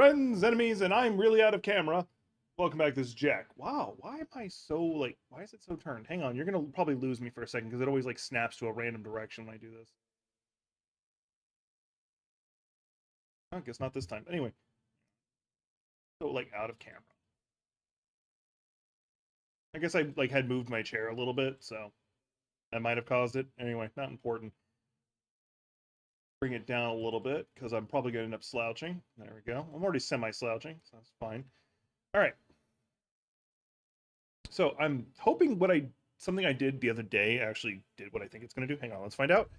Friends, enemies, and I'm really out of camera. Welcome back, this is Jack. Wow, why am I so, why is it so turned? Hang on, you're gonna probably lose me for a second because it always, snaps to a random direction when I do this. I guess not this time. Anyway, so, out of camera. I guess I, had moved my chair a little bit, so that might have caused it. Anyway, not important. Bring it down a little bit because I'm probably gonna end up slouching. There we go. I'm already semi-slouching, so that's fine. All right. So I'm hoping something I did the other day actually did what I think it's going to do. Hang on, let's find out.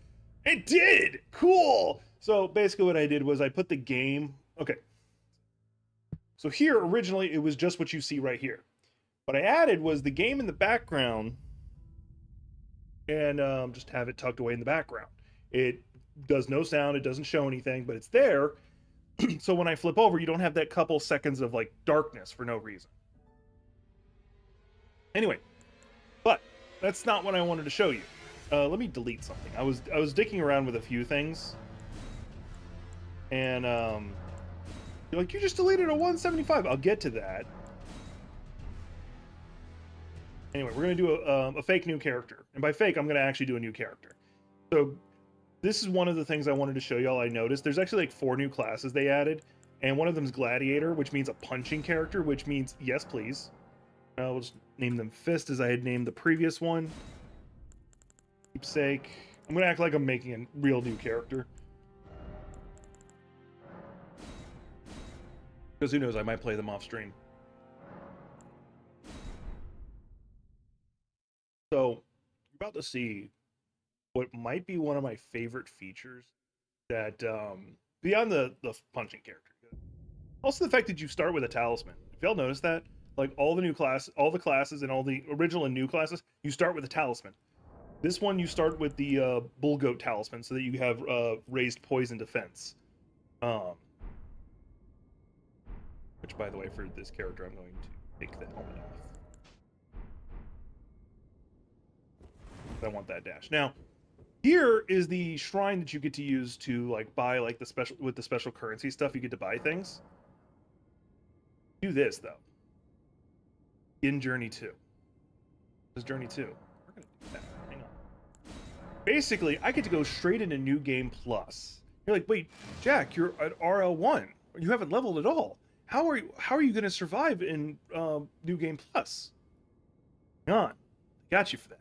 It did! Cool! So basically what I did was I put the game... Okay. So here, originally, it was just what you see right here. What I added was the game in the background and just have it tucked away in the background. It does no sound, it doesn't show anything, but it's there. So when I flip over, you don't have that couple seconds of darkness for no reason. Anyway, but that's not what I wanted to show you. Let me delete something. I was dicking around with a few things, and you're like, you just deleted a 175. I'll get to that. Anyway, we're gonna do a fake new character, and by fake, I'm gonna actually do a new character. So this is one of the things I wanted to show y'all. I noticed there's actually 4 new classes they added, and one of them is Gladiator, which means a punching character, which means yes, please. We'll just name them Fist as I had named the previous one. Keepsake. I'm gonna act like I'm making a real new character. Because who knows, I might play them off stream. So, you're about to see what might be one of my favorite features that, beyond the punching character. Also the fact that you start with a talisman. If y'all notice that, all the classes and all the original and new classes, you start with a talisman. This one, you start with the bull goat talisman so that you have raised poison defense. Which, by the way, for this character, I'm going to take the helmet off. I want that dash. Now, here is the shrine that you get to use to buy the special currency stuff. You get to buy things. Do this though. In Journey 2. This is Journey 2. We're gonna do that. Hang on. Basically, I get to go straight into New Game Plus. You're like, wait, Jack, you're at RL1. You haven't leveled at all. How are you gonna survive in New Game Plus? Hang on. I got you for that.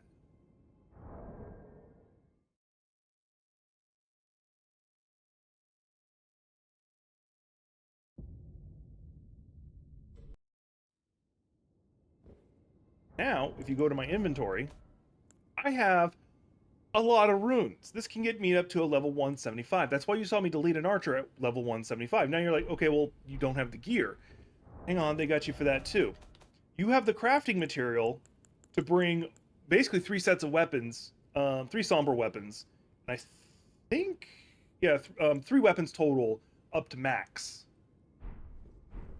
Now, if you go to my inventory, I have a lot of runes. This can get me up to a level 175. That's why you saw me delete an archer at level 175. Now you're like, okay, well, you don't have the gear. Hang on, they got you for that too. You have the crafting material to bring basically 3 sets of weapons, 3 somber weapons, and I think, yeah, 3 weapons total up to max.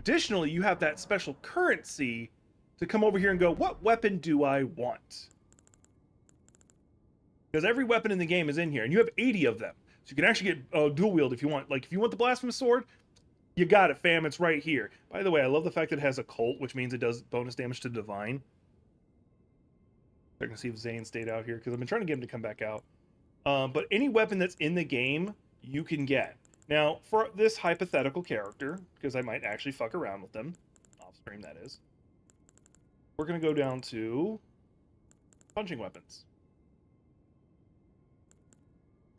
Additionally, you have that special currency to come over here and go, what weapon do I want? Because every weapon in the game is in here, and you have 80 of them. So you can actually get dual wield if you want. If you want the blasphemous sword, you got it, fam. It's right here. By the way, I love the fact that it has a cult, which means it does bonus damage to divine. I can see if Zane stayed out here, because I've been trying to get him to come back out. But any weapon that's in the game, you can get. Now, for this hypothetical character, because I might actually fuck around with them, off stream that is, we're going to go down to punching weapons.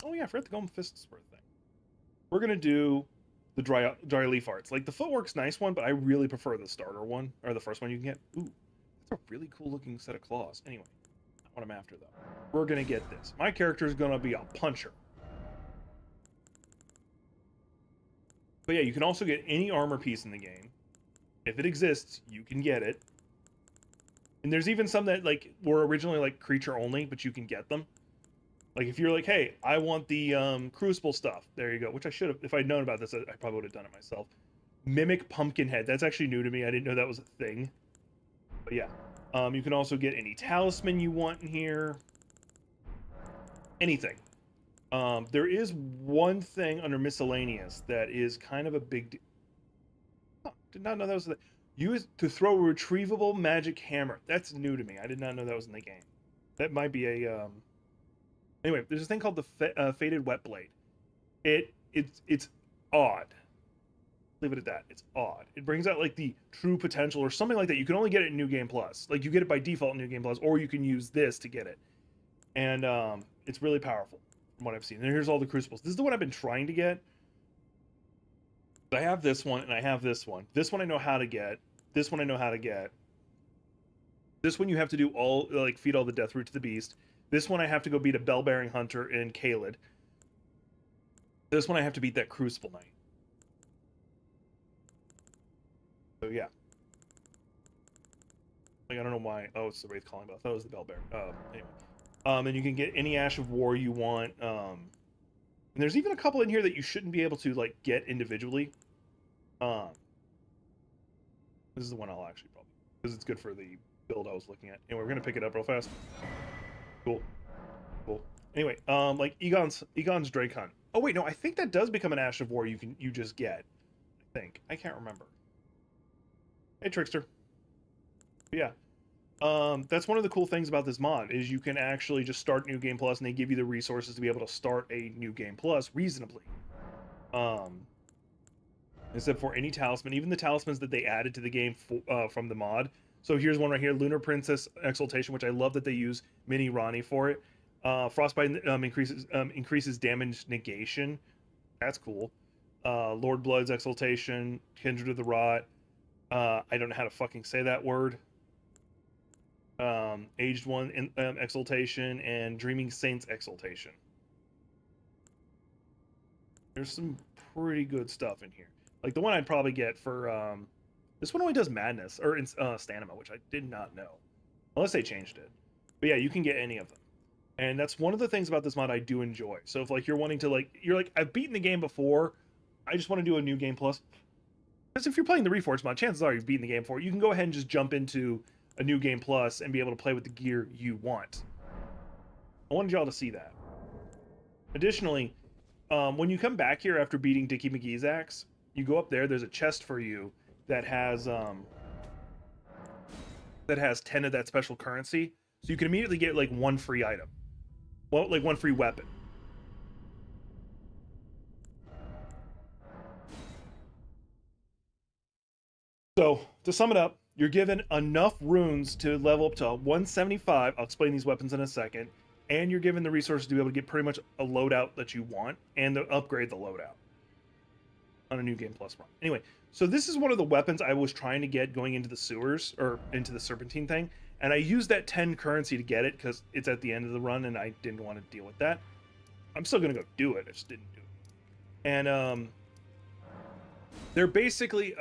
Oh yeah, I forgot the Golden Fist Spur thing. We're going to do the dry leaf arts. The footwork's nice one, but I really prefer the starter one, or the first one you can get. Ooh, that's a really cool looking set of claws. Anyway, not what I'm after though. We're going to get this. My character is going to be a puncher. But yeah, you can also get any armor piece in the game. If it exists, you can get it. And there's even some that were originally creature only, but you can get them. If you're hey, I want the crucible stuff. There you go. Which I should have, if I'd known about this, I probably would have done it myself. Mimic pumpkin head. That's actually new to me. I didn't know that was a thing. But yeah, you can also get any talisman you want in here. Anything. There is one thing under miscellaneous that is kind of a big Did not know that was the use to throw a retrievable magic hammer. That's new to me. I did not know that was in the game. That might be a Anyway, there's a thing called the Faded Wet Blade. It's odd. Leave it at that. It's odd. It brings out like the true potential or something like that. You can only get it in New Game Plus. Like you get it by default in New Game Plus, or you can use this to get it. And it's really powerful from what I've seen. And here's all the crucibles. This is the one I've been trying to get. I have this one and I have this one. This one I know how to get. This one I know how to get. This one you have to do all like feed all the death root to the beast. This one I have to go beat a bell-bearing hunter in Caelid. This one I have to beat that Crucible Knight. So yeah. Like I don't know why. Oh, it's the Wraith Calling, but I thought it was the bell-bearing. Anyway. And you can get any Ash of War you want. And there's even a couple in here that you shouldn't be able to like get individually. This is the one I'll actually probably because it's good for the build I was looking at. Anyway, we're gonna pick it up real fast. Cool. Cool. Anyway, like Egon's Drake Hunt. Oh wait, no, I think that does become an Ash of War you just get. I think. I can't remember. Hey Trickster. But yeah. That's one of the cool things about this mod is you can actually just start New Game Plus and they give you the resources to be able to start a New Game Plus reasonably. Except for any talisman, even the talismans that they added to the game from the mod. So here's one right here, Lunar Princess Exaltation, which I love that they use Mini Ronnie for it. Frostbite increases damage negation. That's cool. Lord Blood's Exaltation, Kindred of the Rot. I don't know how to fucking say that word. Aged One Exaltation and Dreaming Saints Exaltation. There's some pretty good stuff in here. Like the one I'd probably get for this one only does Madness or Stamina, which I did not know, unless they changed it. But yeah, you can get any of them, and that's one of the things about this mod I do enjoy. So if like you're wanting to you're like I've beaten the game before, I just want to do a New Game Plus. Because if you're playing the Reforged mod, chances are you've beaten the game before. You can go ahead and just jump into a New Game Plus and be able to play with the gear you want. I wanted y'all to see that. Additionally, when you come back here after beating Dickie McGee's axe, you go up there. There's a chest for you that has 10 of that special currency, so you can immediately get like one free item, well, like one free weapon. So to sum it up, you're given enough runes to level up to 175. I'll explain these weapons in a second. And you're given the resources to be able to get pretty much a loadout that you want and to upgrade the loadout on a New Game Plus run. Anyway, so this is one of the weapons I was trying to get going into the sewers or into the Serpentine thing. And I used that 10 currency to get it because it's at the end of the run and I didn't want to deal with that. I'm still going to go do it. I just didn't do it. And they're basically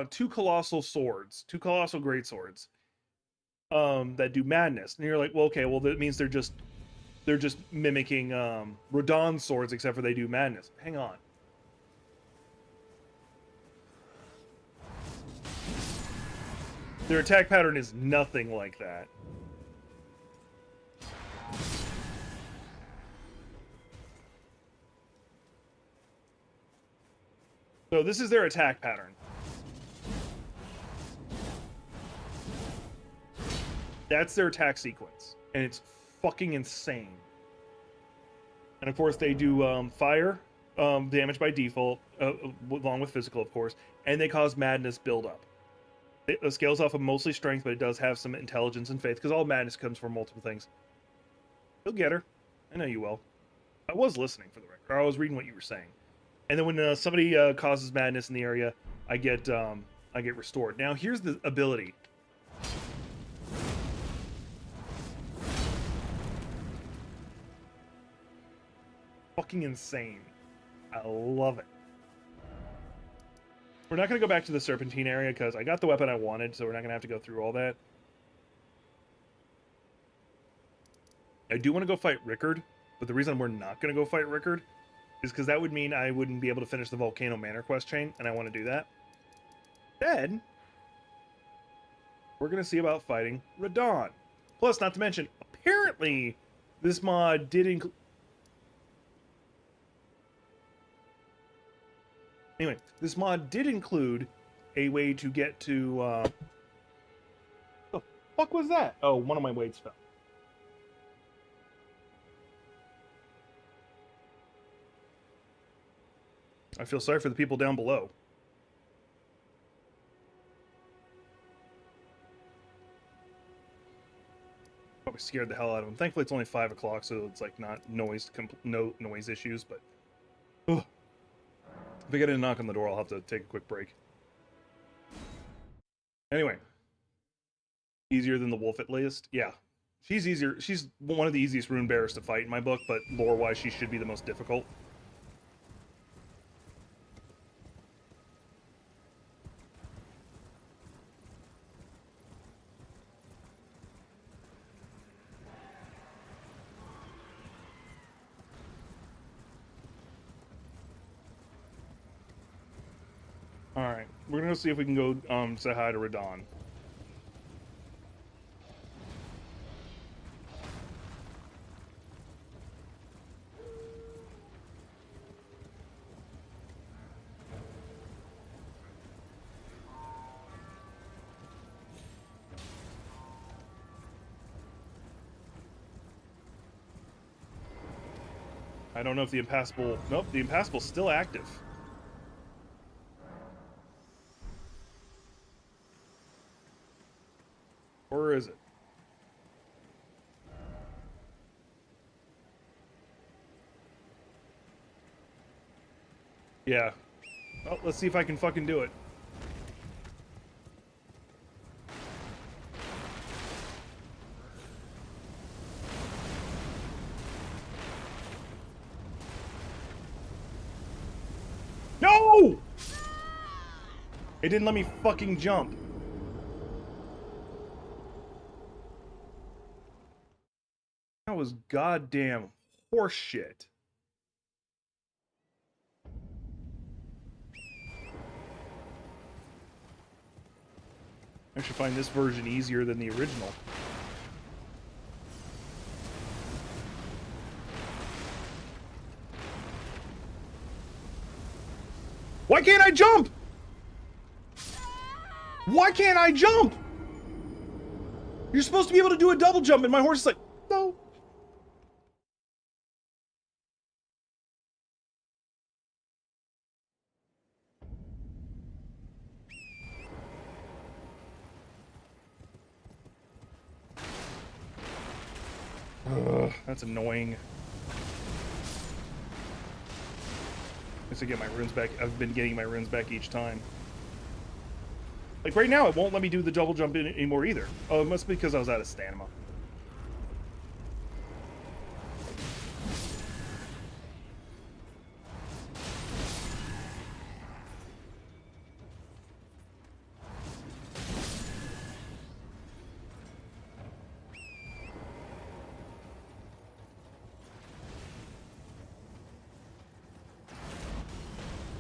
two colossal swords, two colossal great swords that do madness. And you're like, well, okay, well that means they're just mimicking Radon's swords, except for they do madness. Hang on. Their attack pattern is nothing like that. So this is their attack pattern. That's their attack sequence. And it's fucking insane. And of course they do fire damage by default, along with physical, of course. And they cause madness buildup. It scales off of mostly strength, but it does have some intelligence and faith, because all madness comes from multiple things. You'll get her. I know you will. I was listening for the record. I was reading what you were saying. And then when somebody causes madness in the area, I get restored. Now here's the ability. Fucking insane. I love it. We're not going to go back to the Serpentine area because I got the weapon I wanted, so we're not going to have to go through all that. I do want to go fight Rickard, but the reason we're not going to go fight Rickard is because that would mean I wouldn't be able to finish the Volcano Manor quest chain, and I want to do that. Then, we're going to see about fighting Radon. Plus, not to mention, apparently, this mod did include... Anyway, this mod did include a way to get to. The fuck was that? Oh, one of my weights fell. I feel sorry for the people down below. Probably scared the hell out of them. Thankfully, it's only 5 o'clock, so it's like not no noise issues. But ugh. If I get a knock on the door, I'll have to take a quick break. Anyway, easier than the wolf at least. Yeah, she's easier. She's one of the easiest rune bearers to fight in my book, but lore-wise, she should be the most difficult. Alright, we're gonna go see if we can go say hi to Radon. I don't know if the impassable... Nope, the impassable's still active. Or is it? Yeah. Well, let's see if I can fucking do it. No! It didn't let me fucking jump. That was goddamn horseshit. I should find this version easier than the original. Why can't I jump? Why can't I jump? You're supposed to be able to do a double jump, and my horse is like, no. Ugh, that's annoying. I guess I get my runes back. I've been getting my runes back each time. Like right now, it won't let me do the double jump anymore either. Oh, it must be because I was out of stamina.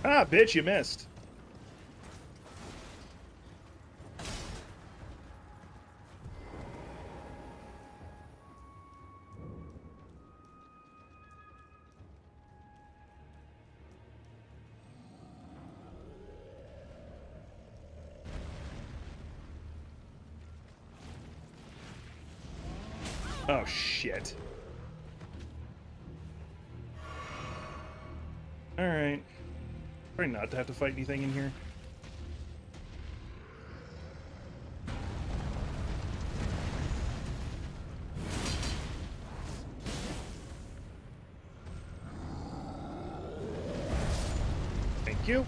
Ah, bitch, you missed. Oh, shit. Alright. Try not to have to fight anything in here. Thank you.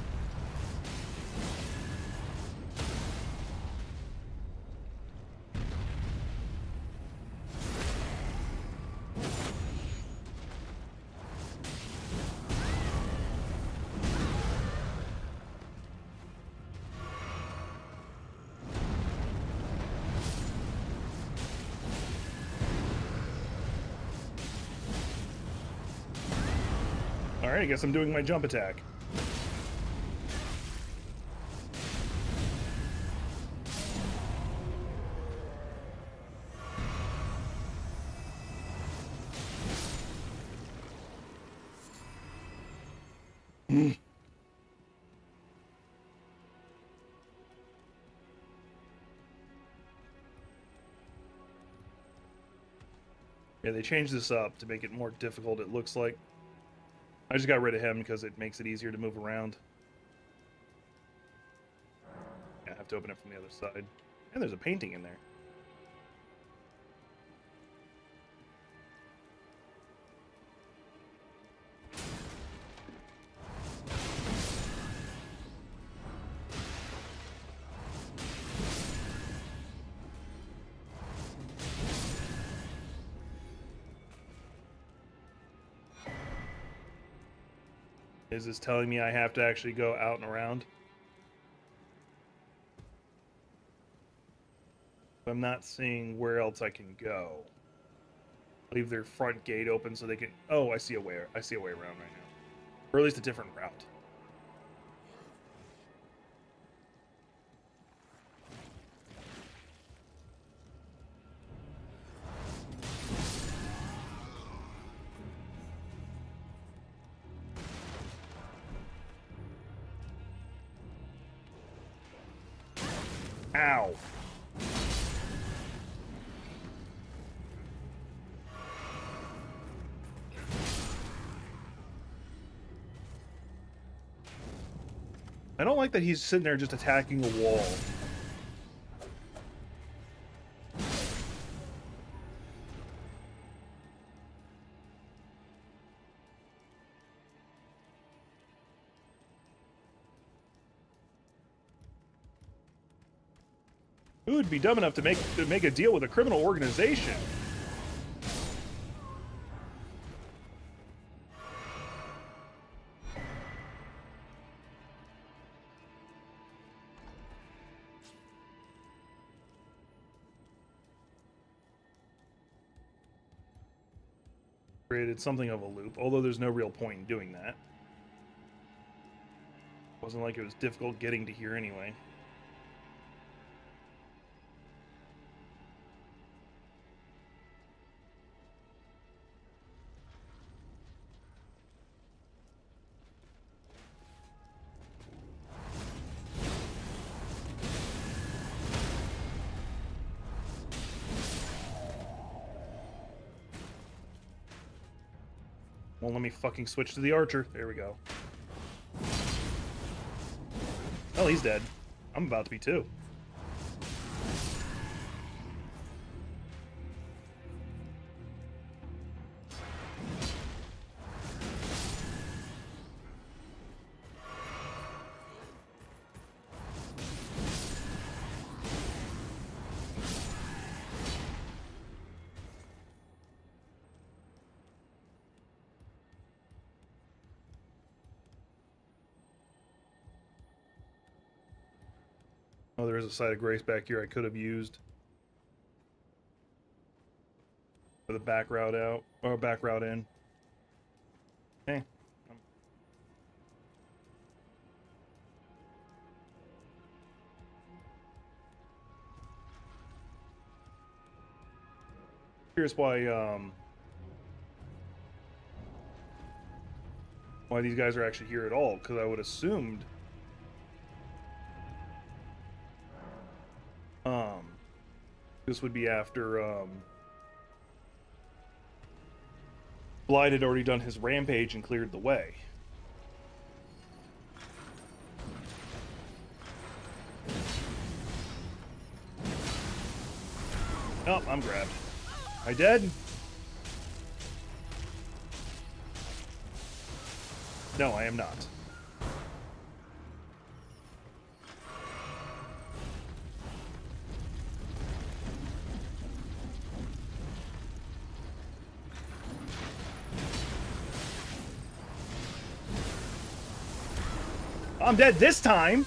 Alright, I guess I'm doing my jump attack. Yeah, they changed this up to make it more difficult, it looks like. I just got rid of him because it makes it easier to move around. Yeah, I have to open it from the other side. And there's a painting in there. Is this telling me I have to actually go out and around? I'm not seeing where else I can go. Leave their front gate open so they can... Oh, I see a way. I see a way around right now. Or at least a different route. Ow! I don't like that he's sitting there just attacking a wall. Who would be dumb enough to make a deal with a criminal organization? Created something of a loop, although there's no real point in doing that. Wasn't like it was difficult getting to here anyway. Well, let me fucking switch to the archer. There we go. Oh, he's dead. I'm about to be too. Oh, there is a site of grace back here I could have used for the back route out, or back route in. Okay. Curious why these guys are actually here at all, because I would assumed this would be after Blight had already done his rampage and cleared the way. Oh, I'm grabbed. Am I dead? No, I am not. I'm dead this time!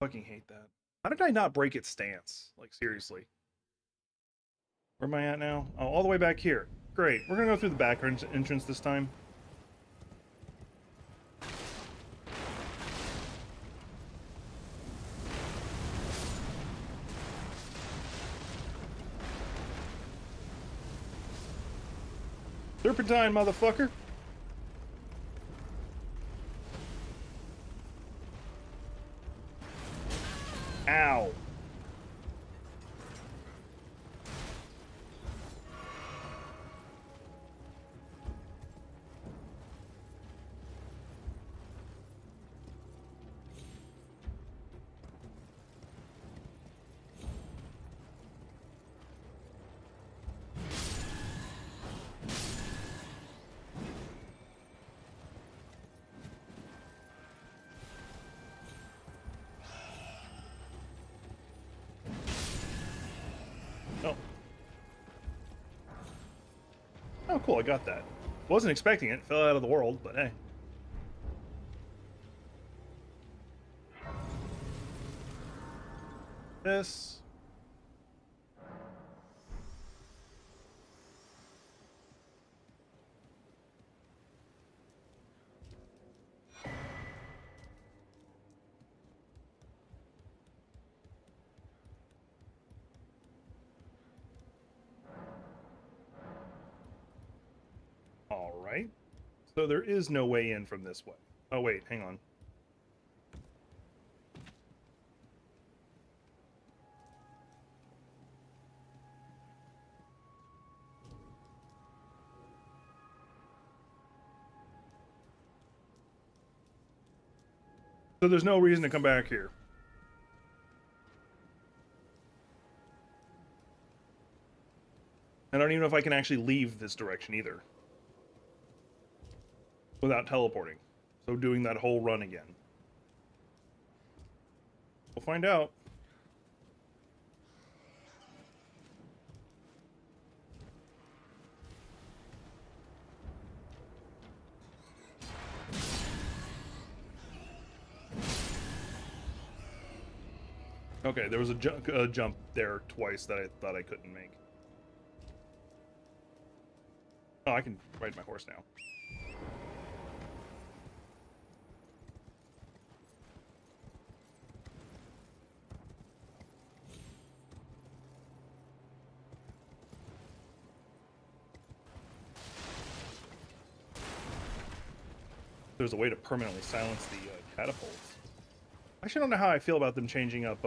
Fucking hate that. How did I not break its stance? Like, seriously. Where am I at now? Oh, all the way back here. Great. We're gonna go through the back entrance this time. Serpentine, motherfucker! Oh. Oh, cool, I got that. Wasn't expecting it. Fell out of the world, but hey. This. All right. So there is no way in from this way. Oh, wait, hang on. So there's no reason to come back here. I don't even know if I can actually leave this direction either. Without teleporting. So doing that whole run again. We'll find out. Okay, there was a jump there twice that I thought I couldn't make. Oh, I can ride my horse now. There's a way to permanently silence the catapults. I actually don't know how I feel about them changing up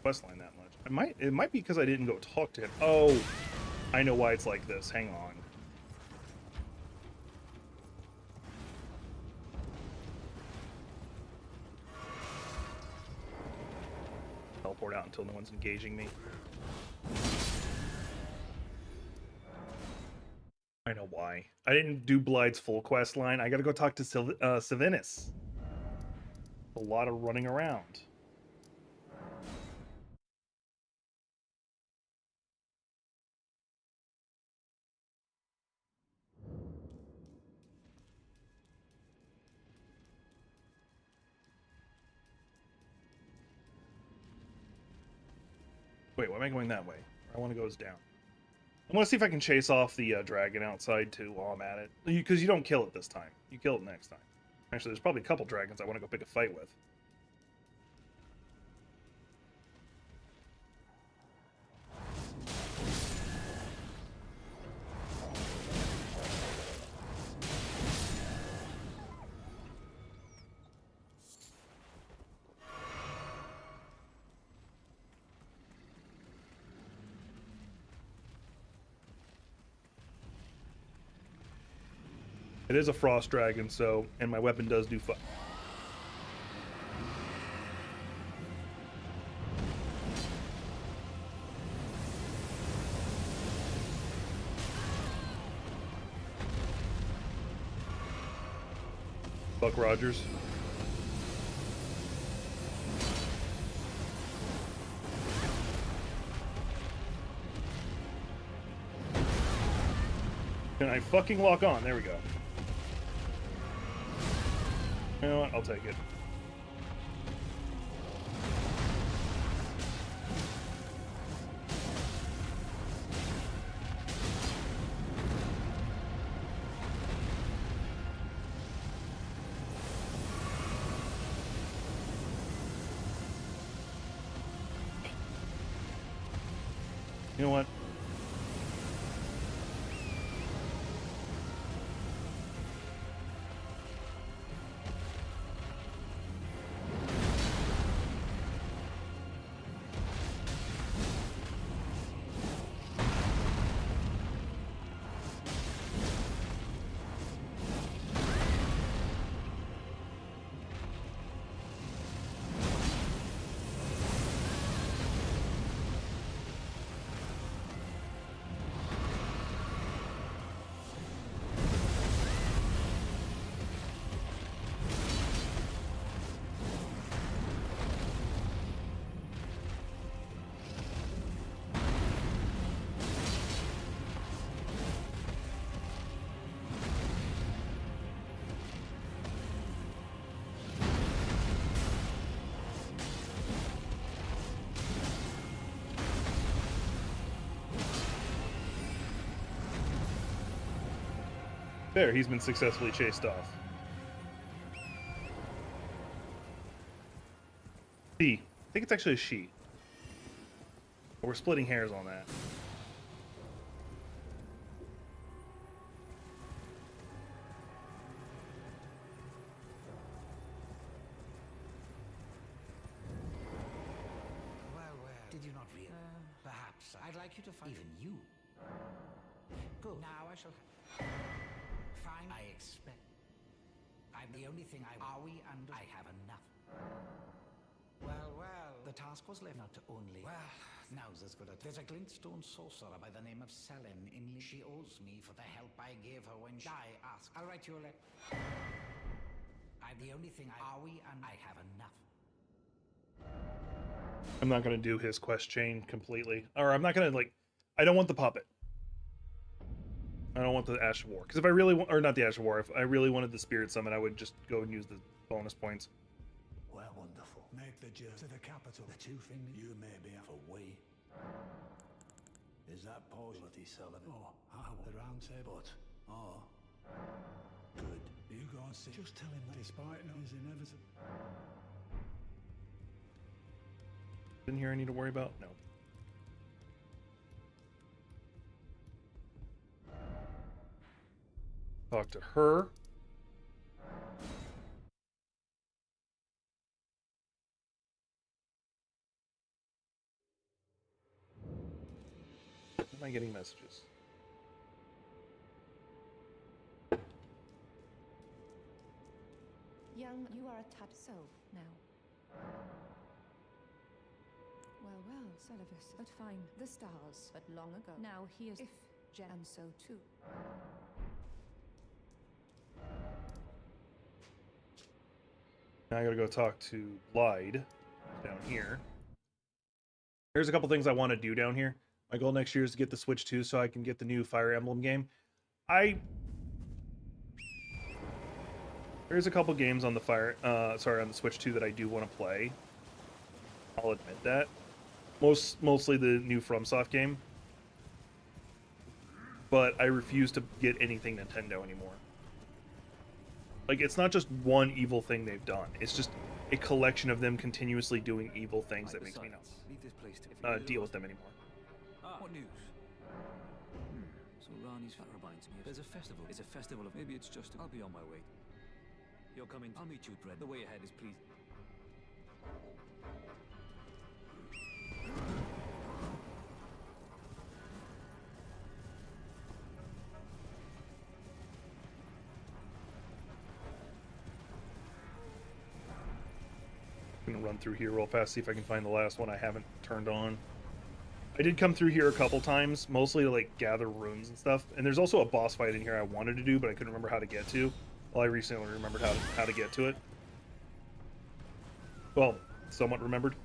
questline that much. It might be because I didn't go talk to him. Oh, I know why it's like this. Hang on. Teleport out until no one's engaging me. I know why. I didn't do Blide's full quest line. I gotta go talk to Savinus. A lot of running around. Wait, why am I going that way? I want to go down. I want to see if I can chase off the dragon outside too while I'm at it. Because you don't kill it this time. You kill it next time. Actually, there's probably a couple dragons I want to go pick a fight with. It is a frost dragon, so, and my weapon does do fire. Buck Rogers. Can I fucking lock on? There we go. You know what? I'll take it. You know what? There, he's been successfully chased off. She. I think it's actually a she. We're splitting hairs on that. Did you not realize? Perhaps I'd like you to find even you. Good. Now I shall find. I expect. I'm the only thing I. Are we under? I have enough. Well. The task was left not to only. Well, now's as good as. There's a glintstone sorcerer by the name of Selene in. She owes me for the help I gave her when I asked. I'll write you a letter. I'm the only thing I. Are we and I have enough. I'm not going to do his quest chain completely. Or I'm not going to, like... I don't want the puppet. I don't want the Ash of War. Because if I really want... Or not the Ash of War. If I really wanted the Spirit Summon, I would just go and use the bonus points. Well, wonderful. Make the journey to the capital. The two things you may be for we. Is that possibility, Sullivan? Oh, I want the round table. But, good. You go and see. Just tell him that despite it is inevitable. In here I need to worry about? No. Talk to her. Am I getting messages? Young, you are a tad so now. Well, Celavis, but fine, the stars, but long ago. Now he is if Jan so too. Now I gotta go talk to Glide down here. There's a couple things I want to do down here. My goal next year is to get the Switch 2 so I can get the new Fire Emblem game. There's a couple games on the on the Switch 2 that I do want to play. I'll admit that. Mostly the new FromSoft game. But I refuse to get anything Nintendo anymore. Like, it's not just one evil thing they've done. It's just a collection of them continuously doing evil things that makes me not deal with them anymore. What news? So Rani's that reminds me. There's a festival. It's a festival of... Maybe it's just... I'll be on my way. You're coming. I'll meet you, Dread. The way ahead is pleased. I'm gonna run through here real fast, see if I can find the last one I haven't turned on. I did come through here a couple times, mostly to like gather runes and stuff. And there's also a boss fight in here I wanted to do, but I couldn't remember how to get to. Well, I recently remembered how to get to it. Well, somewhat remembered.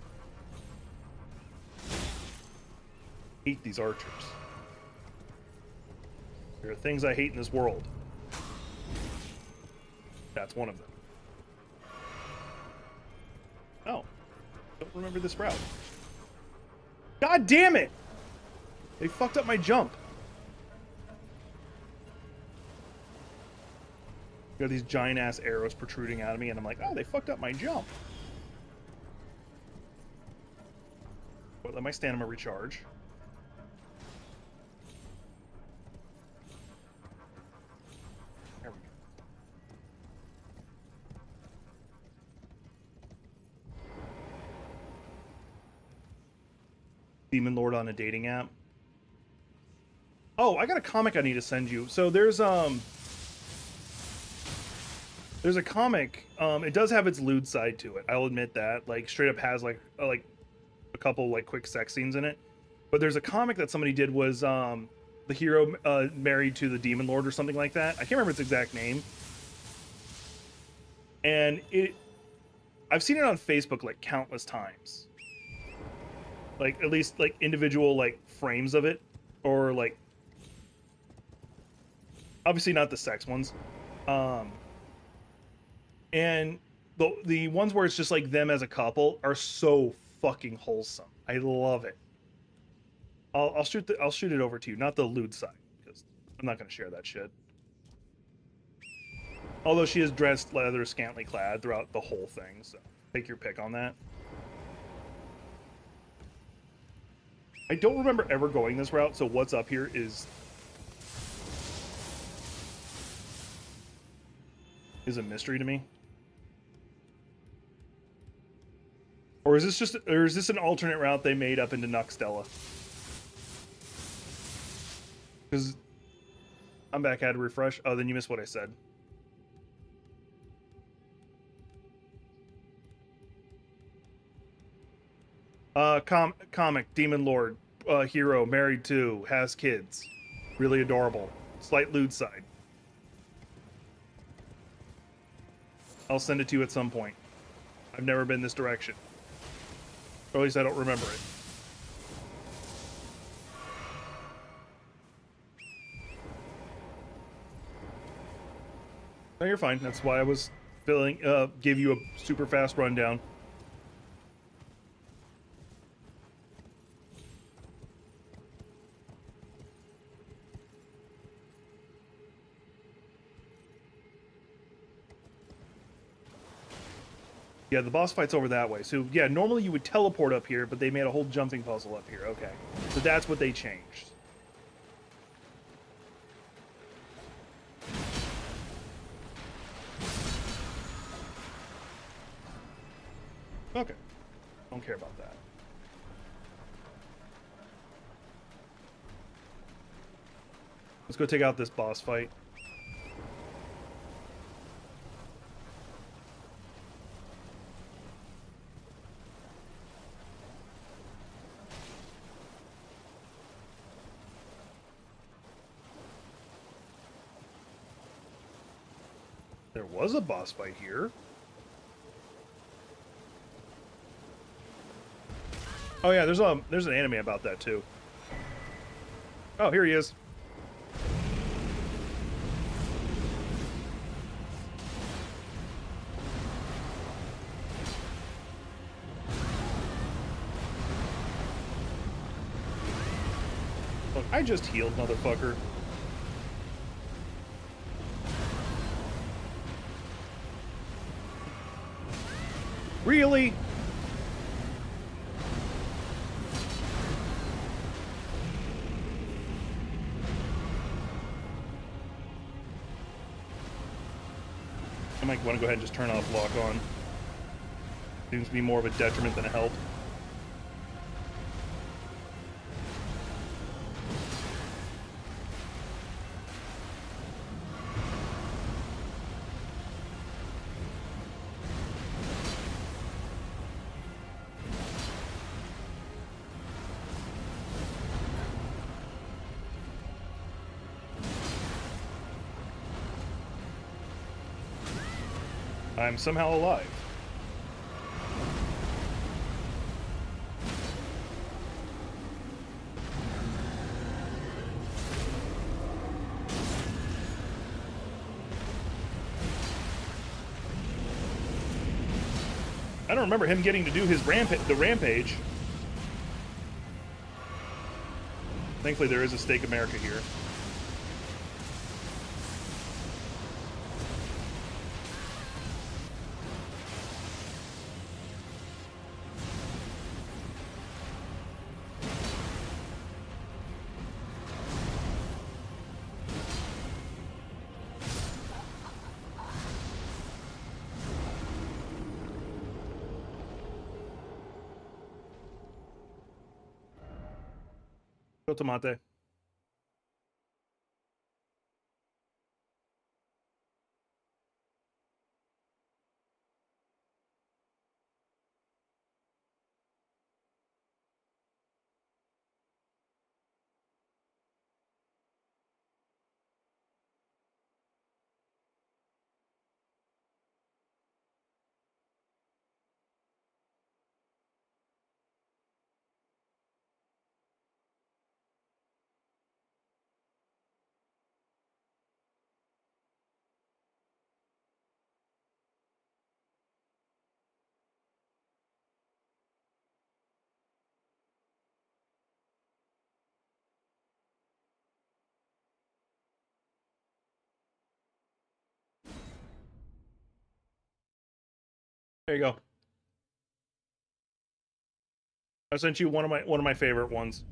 Hate these archers. There are things I hate in this world. That's one of them. Oh. Don't remember this route. God damn it! They fucked up my jump. Got these giant ass arrows protruding out of me, and I'm like, oh, they fucked up my jump. Let my stamina recharge. There we go. Demon Lord on a dating app. Oh, I got a comic I need to send you. So there's a comic. It does have its lewd side to it. I'll admit that. Like, straight up has like a couple like quick sex scenes in it. But there's a comic that somebody did was the hero married to the Demon Lord or something like that. I can't remember its exact name. And I've seen it on Facebook like countless times. Like, at least like individual like frames of it, or like obviously not the sex ones. And the ones where it's just like them as a couple are so fucking wholesome. I love it. I'll shoot it over to you, not the lewd side, because I'm not gonna share that shit. Although she is dressed leather scantily clad throughout the whole thing, so take your pick on that. I don't remember ever going this route, so what's up here is a mystery to me. Or is this an alternate route they made up into Nuxtella? Because I'm back, I had to refresh. Oh, then you missed what I said. Comic, Demon Lord, hero, married to, has kids. Really adorable. Slight lewd side. I'll send it to you at some point. I've never been this direction. Or at least I don't remember it. No, you're fine. That's why I was give you a super fast rundown. Yeah, the boss fight's over that way. So, yeah, normally you would teleport up here, but they made a whole jumping puzzle up here. Okay. So that's what they changed. Okay. Don't care about that. Let's go take out this boss fight. There was a boss fight here. Oh yeah, there's an anime about that too. Oh, here he is. Look, I just healed, motherfucker. Really? I might want to go ahead and just turn off lock on. Seems to be more of a detriment than a help. I'm somehow alive. I don't remember him getting to do his rampage. Thankfully, there is a Stake America here. Go Tomate. There you go. I sent you one of my favorite ones.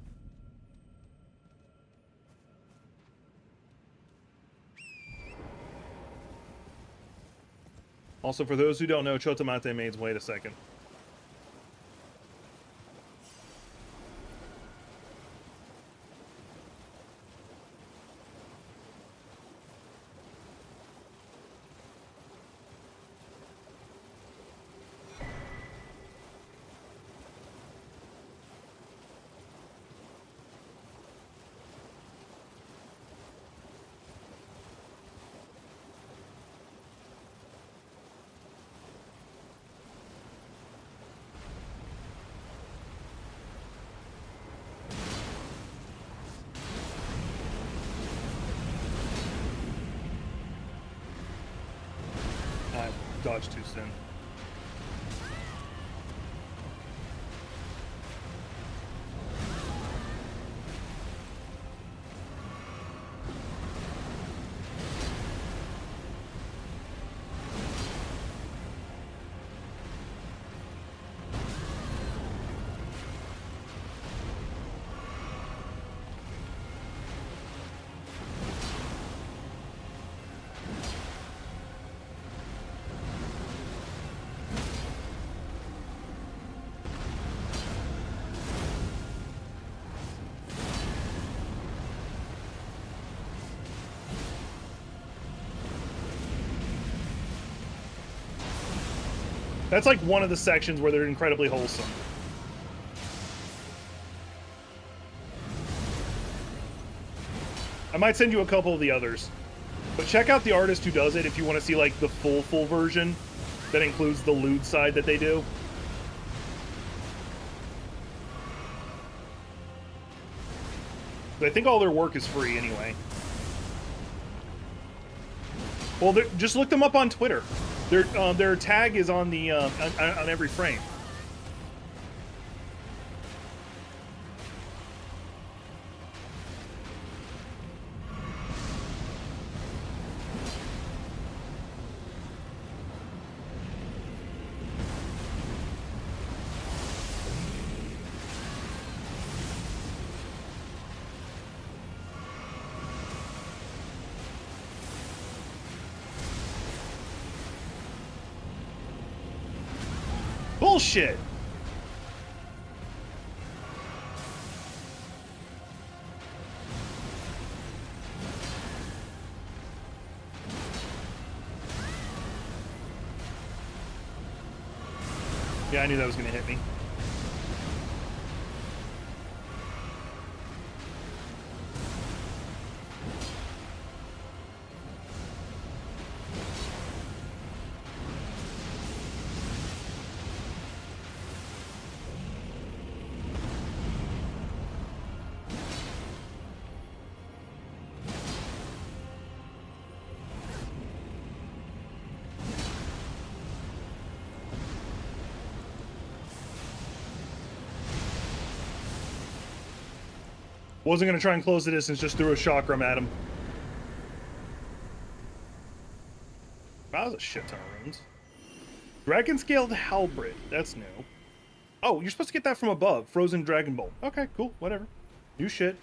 Also, for those who don't know, Chotamate means wait a second. I dodged too soon. That's like one of the sections where they're incredibly wholesome. I might send you a couple of the others. But check out the artist who does it if you want to see like the full version that includes the lewd side that they do. I think all their work is free anyway. Well, just look them up on Twitter. Their tag is on the on every frame. Bullshit! Yeah, I knew that was gonna hit me. Wasn't going to try and close the distance, just threw a chakram at him. Wow, that was a shit ton of runes. Dragon-scaled halberd. That's new. Oh, you're supposed to get that from above. Frozen Dragon Bolt. Okay, cool. Whatever. New shit.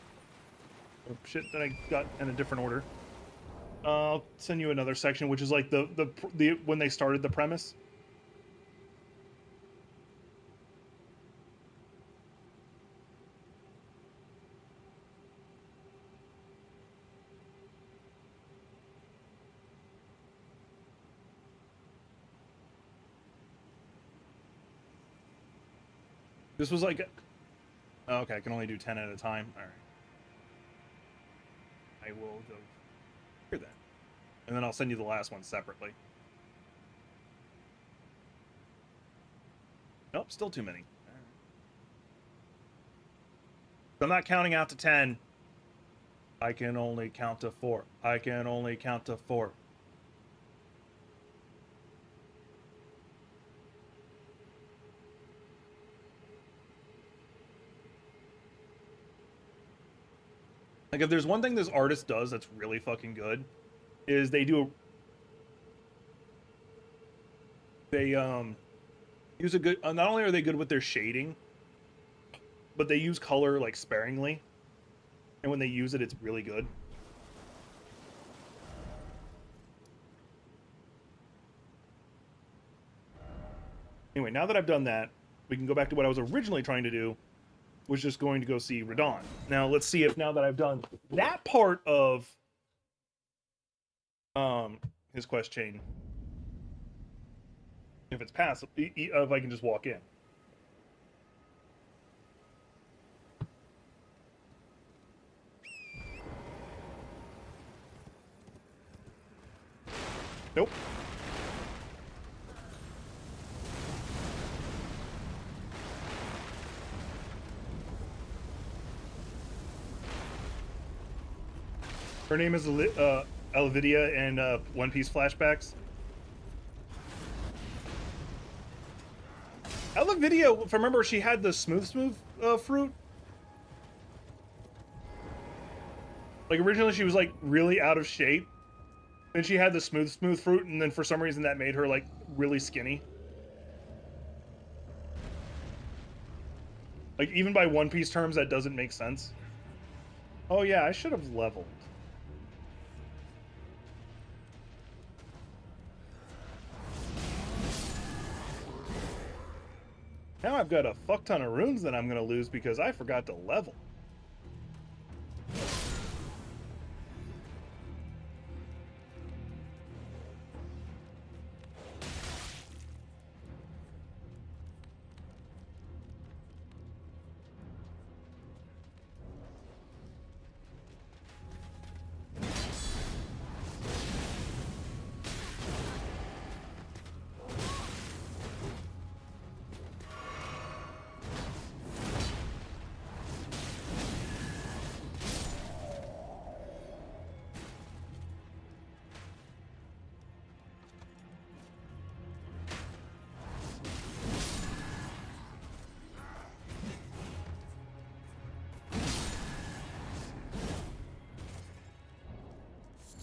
Or shit that I got in a different order. I'll send you another section, which is like the when they started the premise. This was like... Oh, okay, I can only do 10 at a time. Alright. I will go here then. And then I'll send you the last one separately. Nope, still too many. Right. I'm not counting out to 10. I can only count to 4. I can only count to 4. Like, if there's one thing this artist does that's really fucking good, is they use a good. Not only are they good with their shading, but they use color like sparingly, and when they use it, it's really good. Anyway, now that I've done that, we can go back to what I was originally trying to do, was just going to go see Radon. Now, let's see if now that I've done that part of his quest chain, if it's passed, if I can just walk in. Nope. Her name is Elvidia and One Piece flashbacks. Elvidia, if I remember, she had the smooth fruit. Like originally she was like really out of shape. Then she had the smooth fruit, and then for some reason that made her like really skinny. Like even by One Piece terms, that doesn't make sense. Oh yeah, I should have leveled. Now I've got a fuck ton of runes that I'm gonna lose because I forgot to level.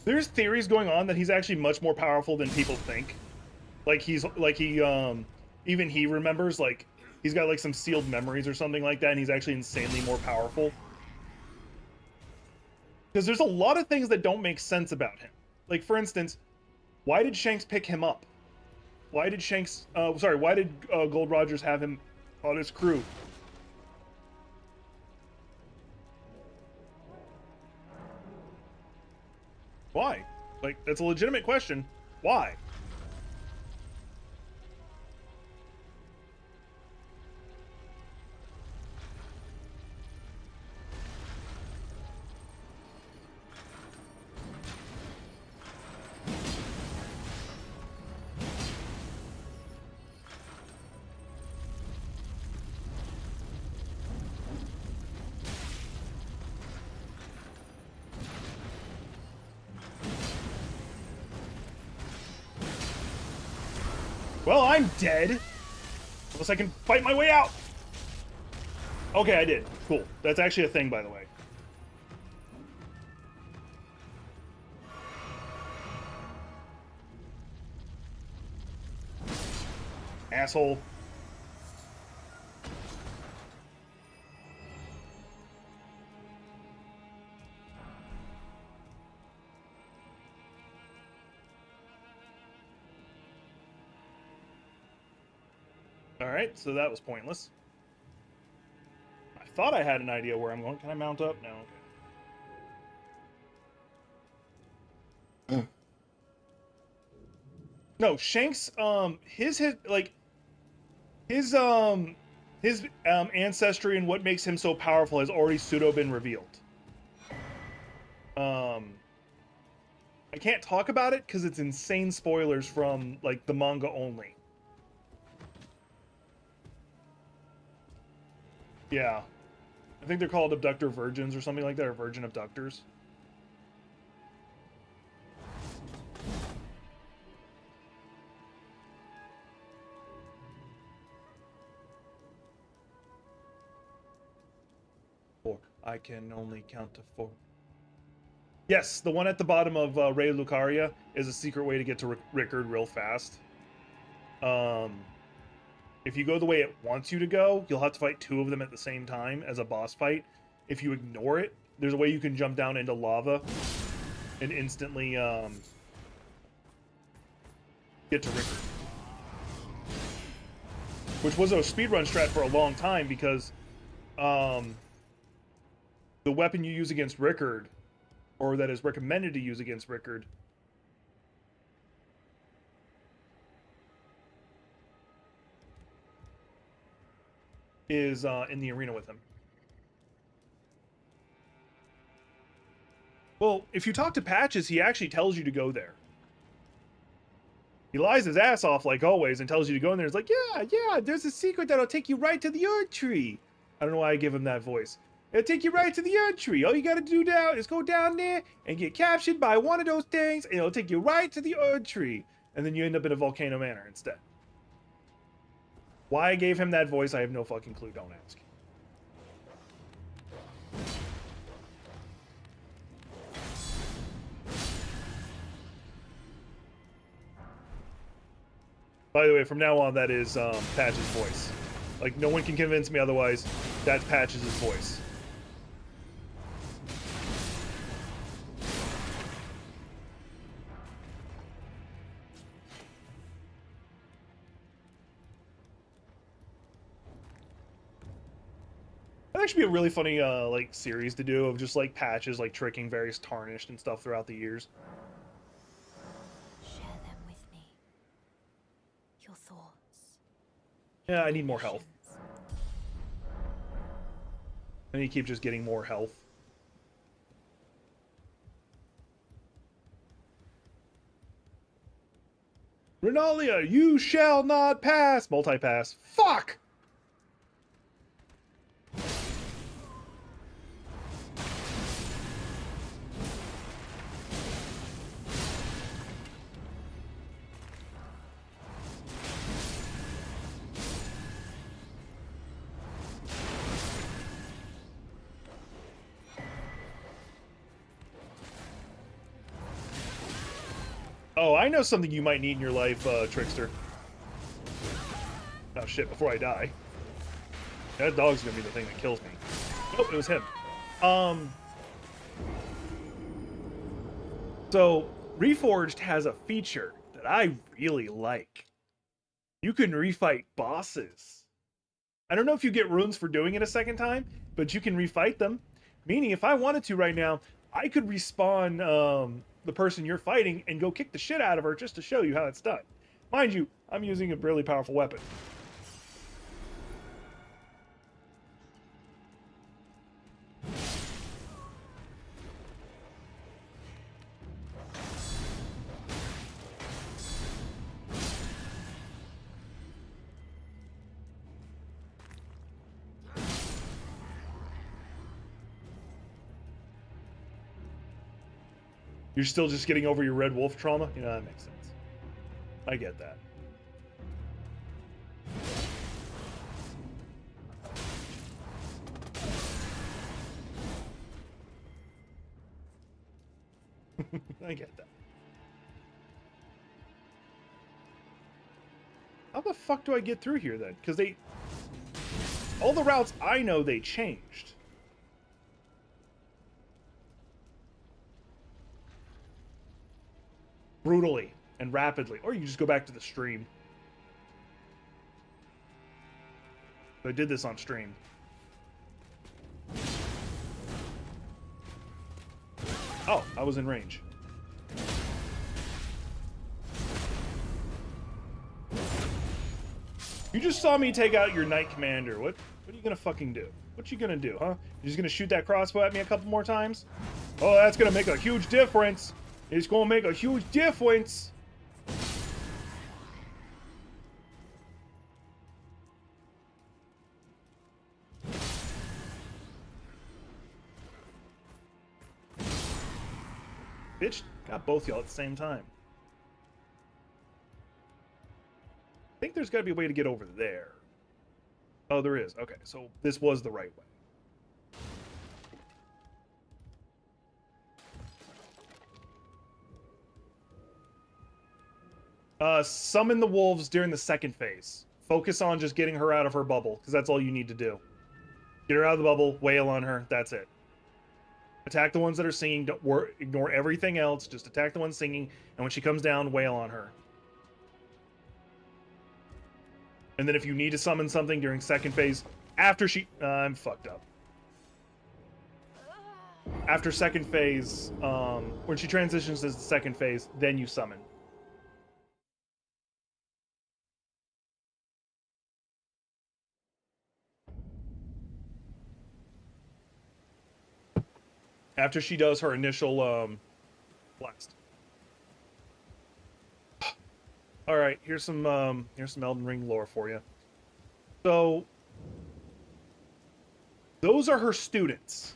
There's theories going on that he's actually much more powerful than people think. Like he even he remembers, like he's got like some sealed memories or something like that, and he's actually insanely more powerful. Because there's a lot of things that don't make sense about him. Like for instance, why did Shanks pick him up? Why did why did Gold Rogers have him on his crew? Why? Like, that's a legitimate question. Why? Well, I'm dead. Unless I can fight my way out. Okay, I did. Cool. That's actually a thing, by the way. Asshole. Alright, so that was pointless. I thought I had an idea where I'm going. Can I mount up? No, okay. No, Shanks, his ancestry and what makes him so powerful has already pseudo been revealed. I can't talk about it because it's insane spoilers from like the manga only. Yeah. I think they're called abductor virgins or something like that, or virgin abductors. Four. I can only count to 4. Yes, the one at the bottom of Ray Lucaria is a secret way to get to Rickard real fast. If you go the way it wants you to go, you'll have to fight 2 of them at the same time as a boss fight. If you ignore it, there's a way you can jump down into lava and instantly get to Rickard. Which was a speedrun strat for a long time because the weapon you use against Rickard, or that is recommended to use against Rickard, is in the arena with him. Well, if you talk to Patches, he actually tells you to go there. He lies his ass off like always and tells you to go in there. He's like, yeah, there's a secret that'll take you right to the Earth Tree. I don't know why I give him that voice. It'll take you right to the Earth Tree. All you gotta do now is go down there and get captured by one of those things, and it'll take you right to the Earth Tree. And then you end up in a Volcano Manor instead. Why I gave him that voice, I have no fucking clue. Don't ask. By the way, from now on, that is Patch's voice. Like, no one can convince me otherwise. That's Patch's voice. That'd actually be a really funny, like, series to do of just, like, Patches, like, tricking various Tarnished and stuff throughout the years. Share them with me. Your thoughts. Yeah, I need more health. I need to keep just getting more health. Renalia, you shall not pass! Multi-pass. Fuck! Oh, I know something you might need in your life, Trickster. Oh shit, before I die. That dog's gonna be the thing that kills me. Nope, it was him. So, Reforged has a feature that I really like. You can refight bosses. I don't know if you get runes for doing it a second time, but you can refight them. Meaning, if I wanted to right now, I could respawn the person you're fighting and go kick the shit out of her just to show you how it's done. Mind you, I'm using a really powerful weapon. You're still just getting over your Red Wolf trauma? You know, that makes sense. I get that. I get that. How the fuck do I get through here then? Because all the routes I know, they changed. Brutally and rapidly, or you just go back to the stream. I did this on stream. Oh, I was in range. You just saw me take out your Knight Commander. What are you gonna fucking do? What you gonna do, huh? You're just gonna shoot that crossbow at me a couple more times? Oh, that's gonna make a huge difference. It's gonna make a huge difference. Bitch, got both y'all at the same time. I think there's gotta be a way to get over there. Oh, there is. Okay, so this was the right way. Summon the wolves during the second phase. Focus on just getting her out of her bubble, because that's all you need to do. Get her out of the bubble, wail on her, that's it. Attack the ones that are singing, ignore everything else, just attack the ones singing, and when she comes down, wail on her. And then if you need to summon something during second phase, after she... I'm fucked up. After second phase, when she transitions to the second phase, then you summon. After she does her initial blast. All right, here's some Elden Ring lore for you. So those are her students.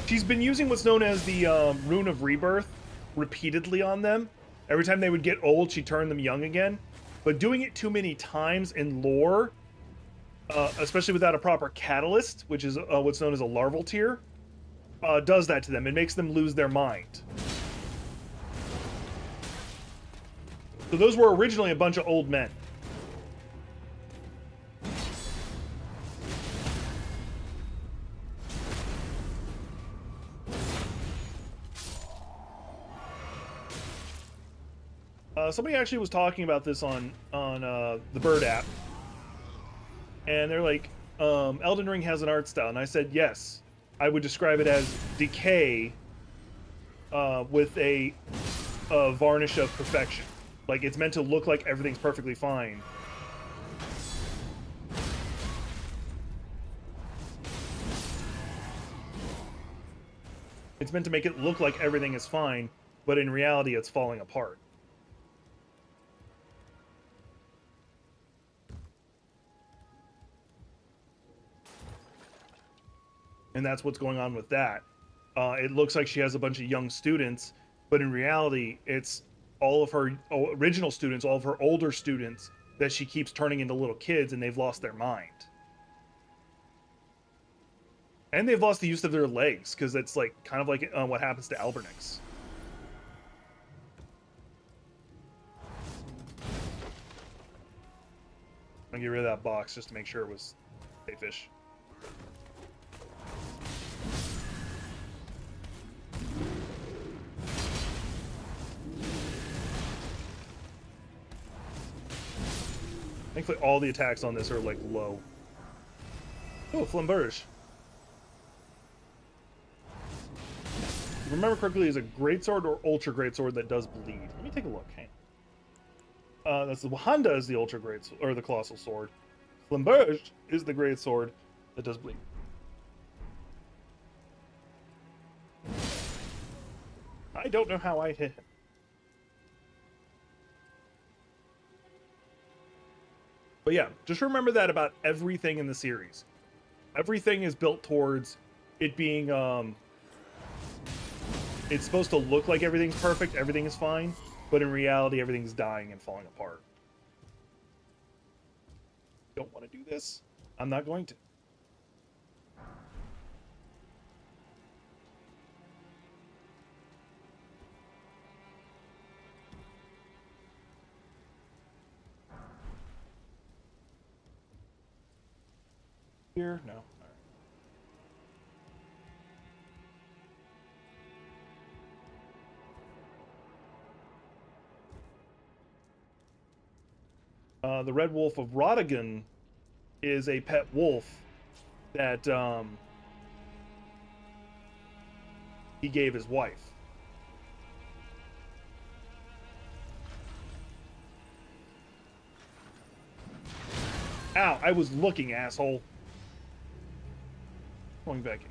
She's been using what's known as the Rune of Rebirth repeatedly on them. Every time they would get old, she turned them young again. But doing it too many times in lore, especially without a proper catalyst, which is what's known as a larval tear, does that to them. It makes them lose their mind. So those were originally a bunch of old men. Somebody actually was talking about this on the Bird app, and they're like, Elden Ring has an art style, and I said yes, I would describe it as decay with a varnish of perfection. Like, it's meant to look like everything's perfectly fine. It's meant to make it look like everything is fine, but in reality, it's falling apart. And that's what's going on with that. It looks like she has a bunch of young students, but in reality, it's all of her original students, all of her older students that she keeps turning into little kids, and they've lost their mind. And they've lost the use of their legs, because it's like kind of like what happens to Albernix. I'll get rid of that box just to make sure it was safe-ish. Thankfully, all the attacks on this are, like, low. Oh, Flamberge. Remember correctly, is a greatsword or ultra greatsword that does bleed. Let me take a look. Hang on. That's the Wahanda is the ultra greatsword, or the colossal sword. Flamberge is the greatsword that does bleed. I don't know how I hit him. But yeah, just remember that about everything in the series. Everything is built towards it being, it's supposed to look like everything's perfect, everything is fine, but in reality, everything's dying and falling apart. Don't want to do this? I'm not going to. Here? No. All right. The Red Wolf of Rodigan is a pet wolf that he gave his wife. Ow, I was looking, asshole. Going back in.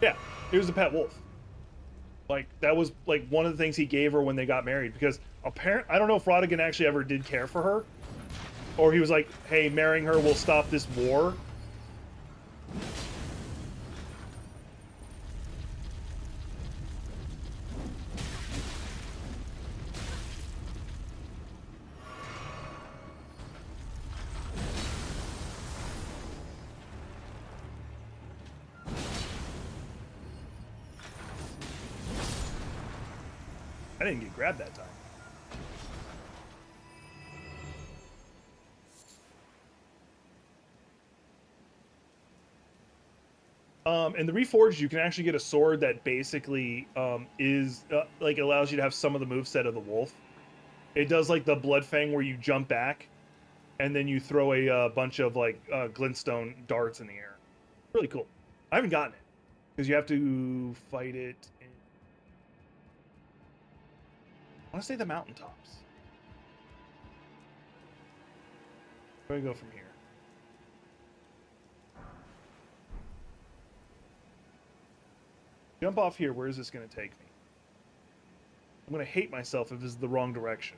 Yeah, it was a pet wolf. Like, that was like one of the things he gave her when they got married, because apparently, I don't know if Rodigan actually ever did care for her, or he was like, hey, marrying her will stop this war. I didn't get grabbed that time. In the Reforged, you can actually get a sword that basically is like allows you to have some of the moveset of the wolf. It does like the blood fang where you jump back, and then you throw a bunch of like glintstone darts in the air. Really cool. I haven't gotten it because you have to fight it. I want to say the mountaintops. Where do we go from here? Jump off here. Where is this going to take me? I'm going to hate myself if this is the wrong direction.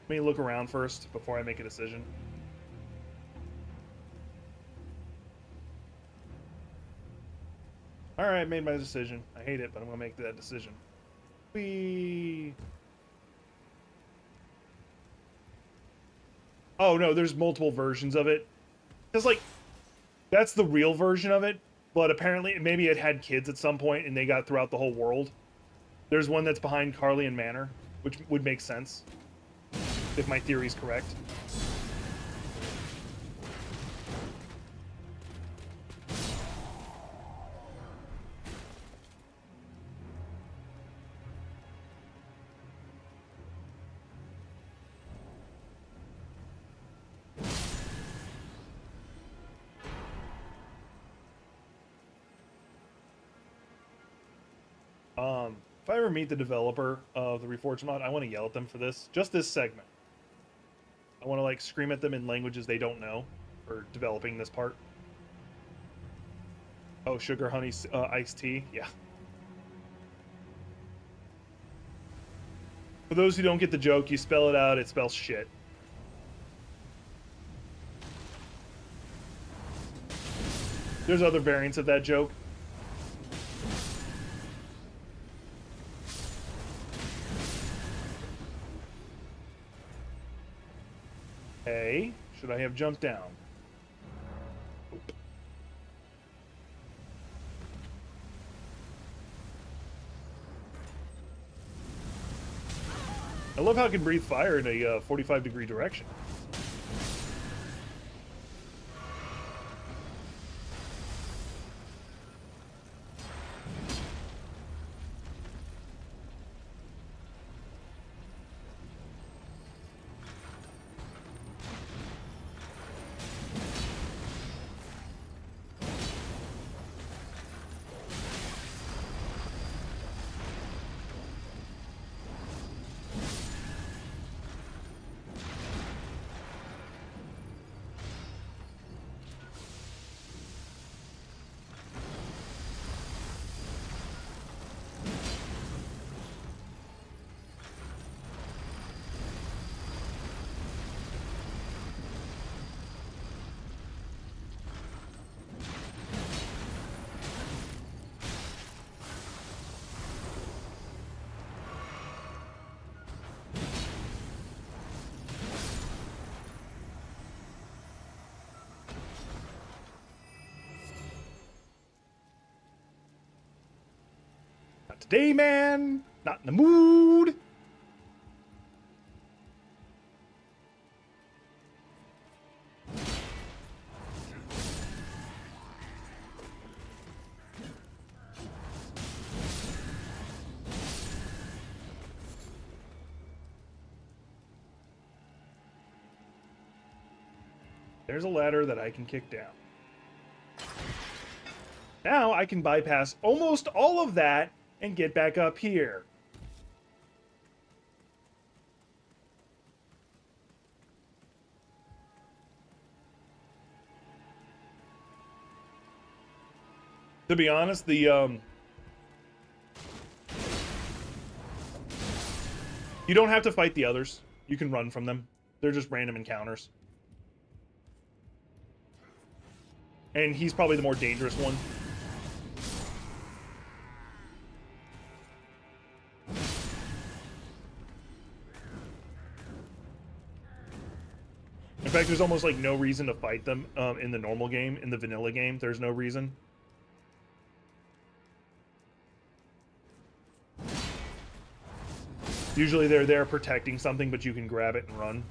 Let me look around first before I make a decision. Alright, I made my decision. I hate it, but I'm going to make that decision. Oh no, there's multiple versions of it. Because, like, that's the real version of it, but apparently maybe it had kids at some point and they got throughout the whole world. There's one that's behind Carlian Manor, which would make sense if my theory is correct. If I ever meet the developer of the Reforged mod, I want to yell at them for this. Just this segment. I want to like scream at them in languages they don't know for developing this part. Oh, sugar, honey, iced tea. Yeah. For those who don't get the joke, you spell it out, it spells shit. There's other variants of that joke. Hey, should I have jumped down? Nope. I love how I can breathe fire in a 45-degree direction. Not today, man. Not in the mood. There's a ladder that I can kick down. Now I can bypass almost all of that and get back up here. To be honest, the you don't have to fight the others. You can run from them. They're just random encounters. And he's probably the more dangerous one. In fact, there's almost like no reason to fight them in the normal game. In the vanilla game, there's no reason. Usually they're there protecting something, but you can grab it and run.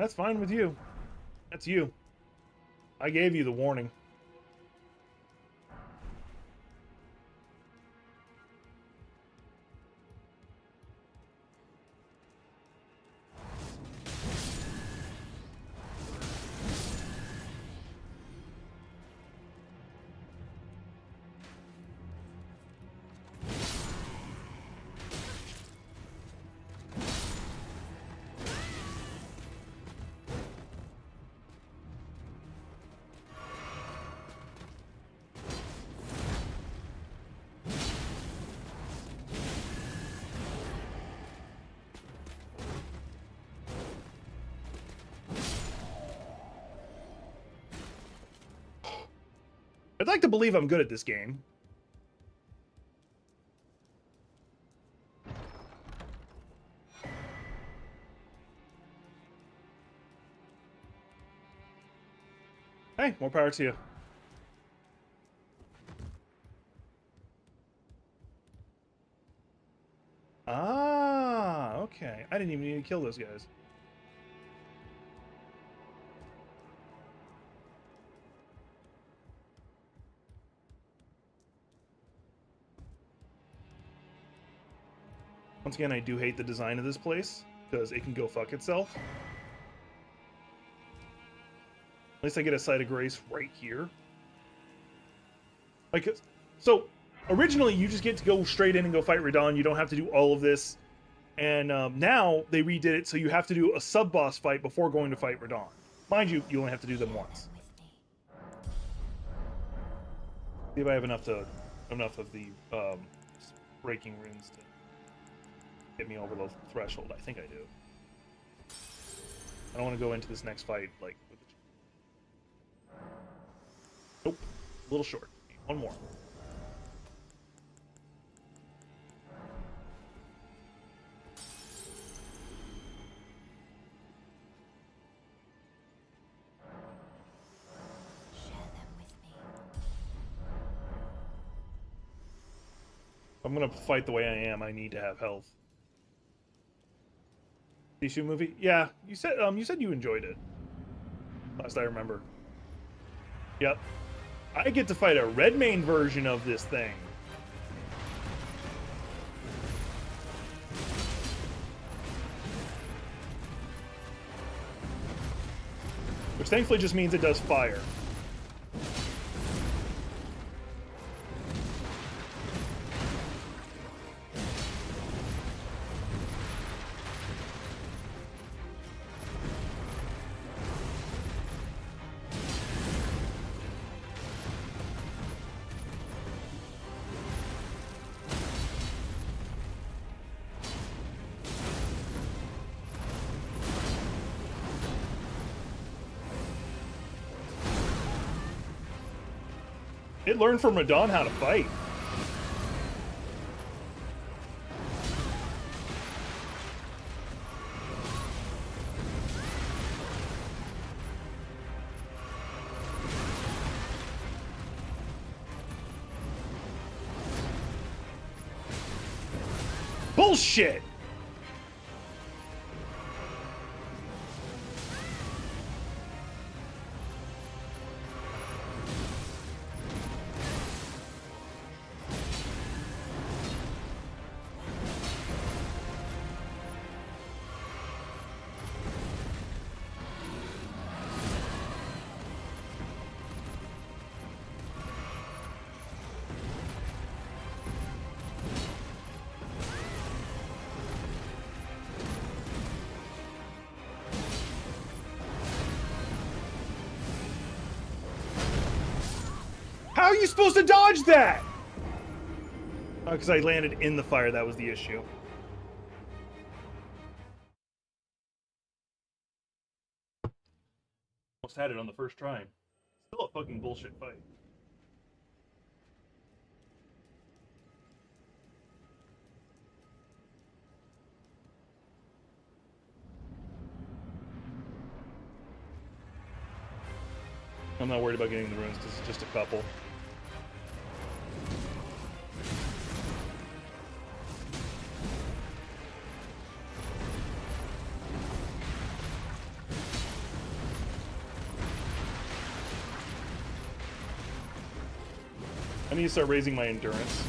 That's fine with you. That's you. I gave you the warning. I'd like to believe I'm good at this game. Hey, more power to you. Ah, okay. I didn't even need to kill those guys. Once again, I do hate the design of this place, because it can go fuck itself. At least I get a sight of grace right here. Like, so, originally you just get to go straight in and go fight Radon. You don't have to do all of this. And now they redid it so you have to do a sub-boss fight before going to fight Radon. Mind you, you only have to do them once. See if I have enough of the breaking runes to get me over the threshold. I think I do. I don't want to go into this next fight like with the... Nope. A little short. One more. Share them with me. If I'm gonna fight the way I am, I need to have health. Issue movie? Yeah, you said you enjoyed it. Last I remember. Yep. I get to fight a Redmane version of this thing. Which thankfully just means it does fire. It learned from Radon how to fight. Bullshit! How are you supposed to dodge that? Because I landed in the fire, that was the issue. Almost had it on the first try. Still a fucking bullshit fight. I'm not worried about getting the runes because it's just a couple. I need to start raising my endurance.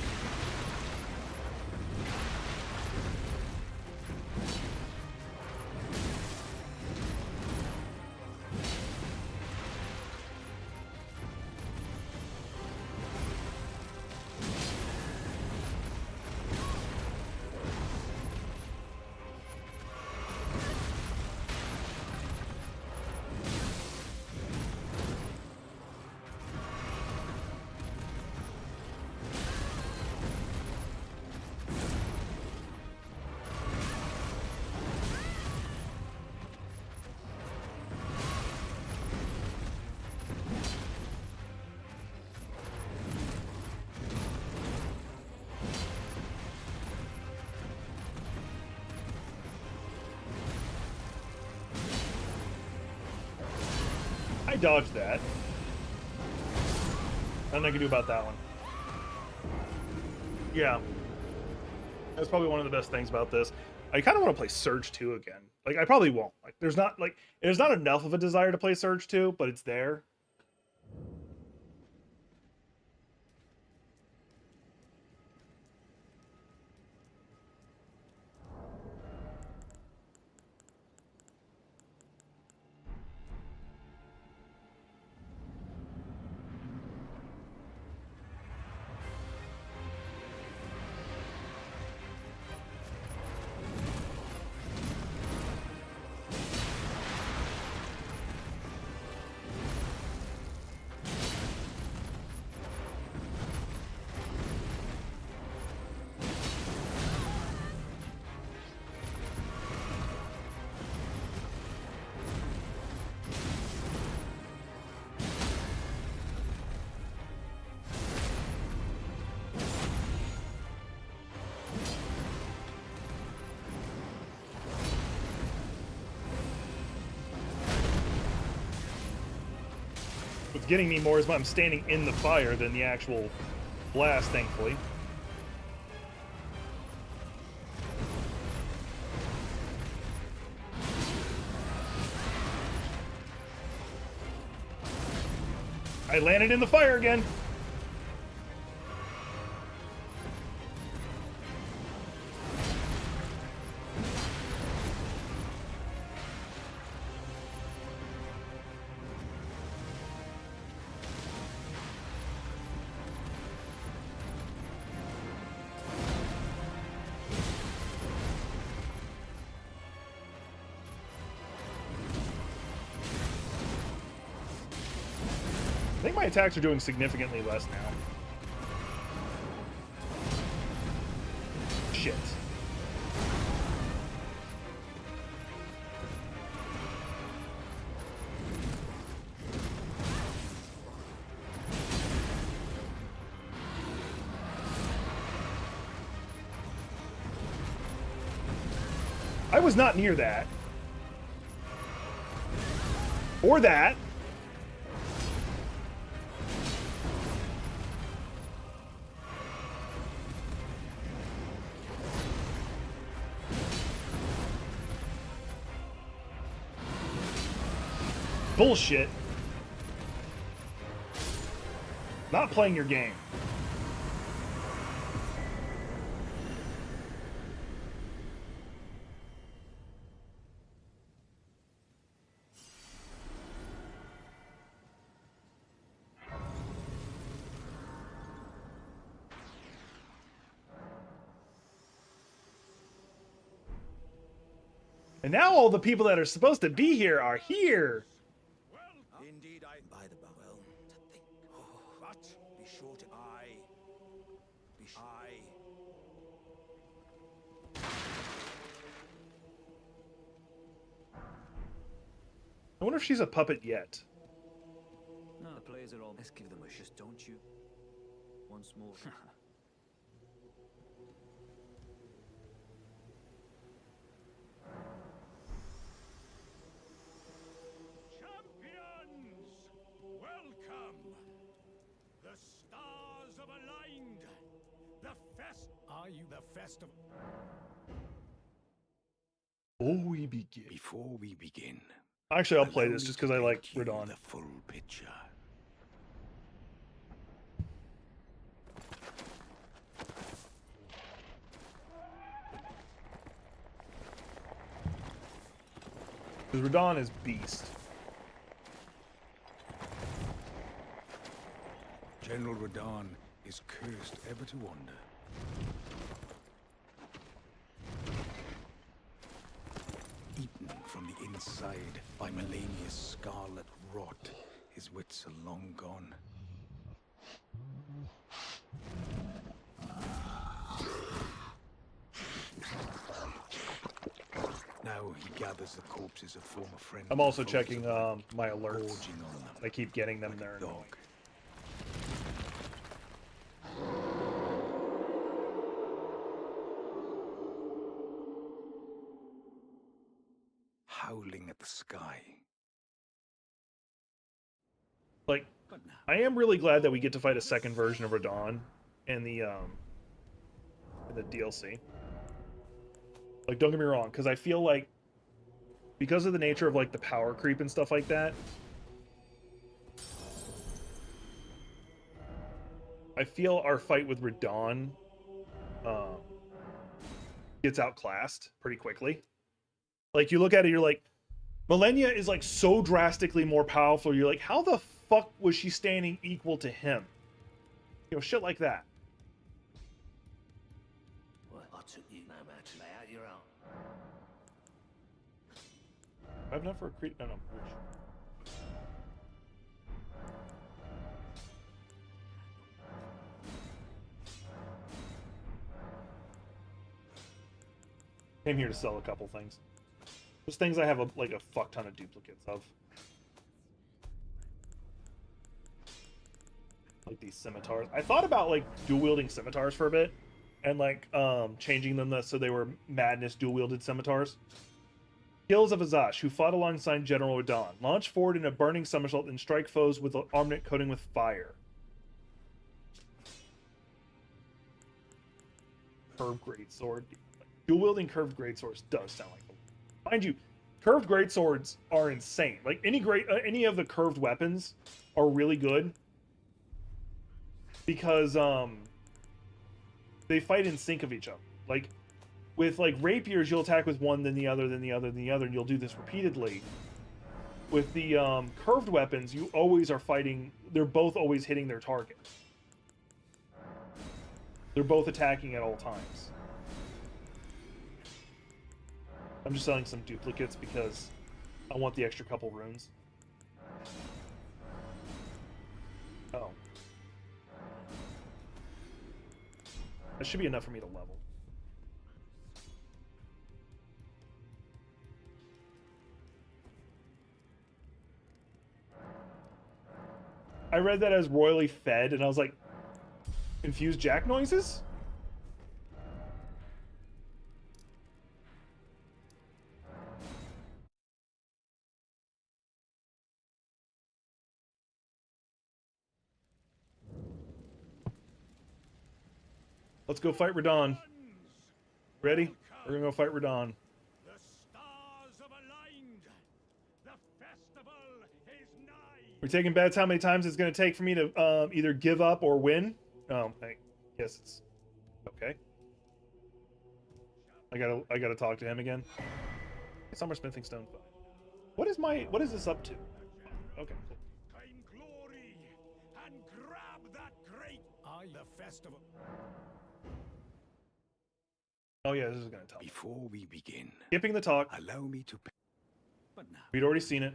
I dodged that. Nothing I can do about that one. Yeah. That's probably one of the best things about this. I kind of want to play Surge 2 again. Like, I probably won't. Like, there's not enough of a desire to play Surge 2, but it's there. What's getting me more is when I'm standing in the fire than the actual blast, thankfully. I landed in the fire again. I think my attacks are doing significantly less now. Shit. I was not near that. Or that. Bullshit. Not playing your game. And now all the people that are supposed to be here are here. Indeed, I by the well to think. But be sure to I wonder if she's a puppet yet. No, the players are all. Let's give them a shot, don't you? Once more. Champions, welcome. The stars have aligned. Are you the festival? Before we begin, Actually, I'll play allow this me just to because I like paint you Radon. the full picture. Because Radon is beast. General Radon is cursed ever to wander. Eaten from the inside by Melania's scarlet rot, his wits are long gone. Now he gathers the corpses of former friends. I'm also and foes checking alike, my alerts. gorging on them I keep getting them like there. a dog. Howling at the sky. Like, But now, I am really glad that we get to fight a second version of Radon in the DLC. Like, don't get me wrong, because I feel like because of the nature of like the power creep and stuff like that, I feel our fight with Radon gets outclassed pretty quickly. Like, you look at it, you're like, Malenia is like so drastically more powerful. You're like, how the fuck was she standing equal to him? You know, shit like that. Well, I took you no match. Lay out your own. I have enough for a creep. No, no. Came here to sell a couple things. Those things I have like a fuck ton of duplicates of. Like these scimitars. I thought about like dual wielding scimitars for a bit, and like changing them so they were madness dual wielded scimitars. Skills of Azash, who fought alongside General Radon. Launch forward in a burning somersault and strike foes with an armament coating with fire. Curved greatsword. Dual wielding curved greatswords does sound like them. Mind you, curved greatswords are insane. Like any of the curved weapons are really good because they fight in sync of each other. Like with like rapiers, you'll attack with one, then the other, then the other, then the other, and you'll do this repeatedly. With the curved weapons, you always are fighting. They're both always hitting their target. They're both attacking at all times. I'm just selling some duplicates because I want the extra couple runes. Oh. That should be enough for me to level. I read that as royally fed, and I was like, confused jack noises? Let's go fight Radon. Ready? We're gonna go fight Radon. The stars have aligned. The festival is nigh. We're taking bets how many times it's gonna take for me to either give up or win. Oh, I guess it's okay. I gotta talk to him again. Summer smithing stone. What is this up to? Okay, cool. Claim glory and grab that great the festival. Oh yeah, this is gonna tell me. before we begin, Skipping the talk. allow me to... But now, We'd already seen it.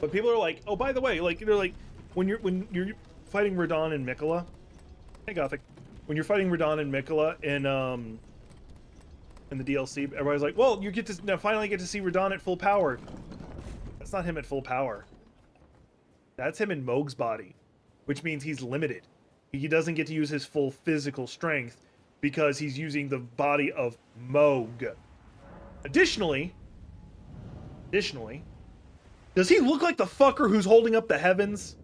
But people are like, oh, by the way, like they're like, when you're fighting Radon and Mikola, hey Gothic, when you're fighting Radon and Mikola in the DLC, everybody's like, well, you get to now finally get to see Radon at full power. That's not him at full power. That's him in Mohg's body, which means he's limited. He doesn't get to use his full physical strength because he's using the body of Mohg. Additionally, does he look like the fucker who's holding up the heavens?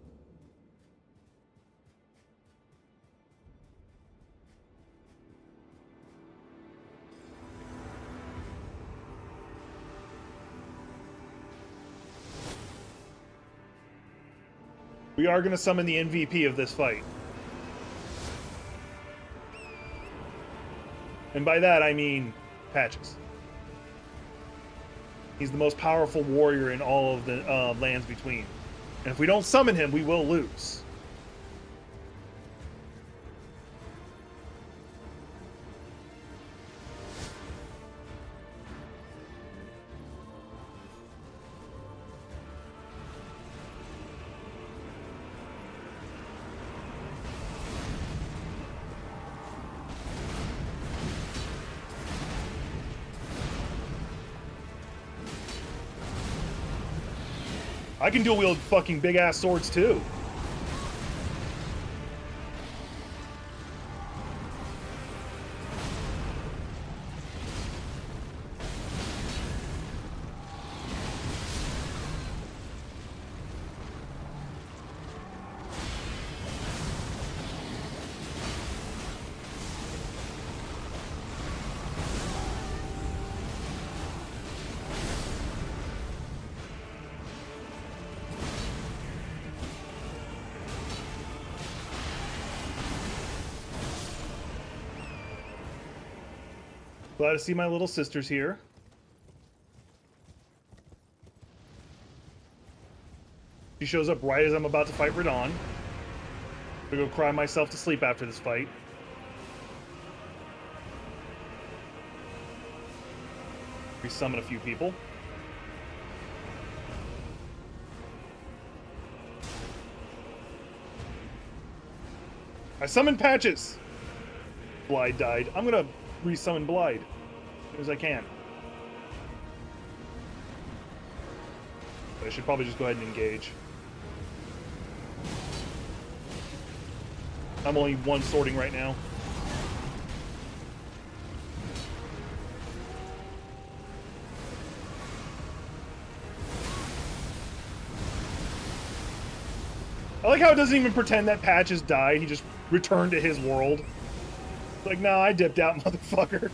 We are going to summon the MVP of this fight. And by that, I mean Patches. He's the most powerful warrior in all of the lands between. And if we don't summon him, we will lose. I can dual wield fucking big ass swords too. Glad to see my little sisters here. She shows up right as I'm about to fight Radon. I'm gonna go cry myself to sleep after this fight. Resummon a few people. I summoned Patches! Blide died. I'm gonna resummon Blide as soon as I can. But I should probably just go ahead and engage. I'm only one sorting right now. I like how it doesn't even pretend that Patches died. He just returned to his world. Like, nah, I dipped out, motherfucker.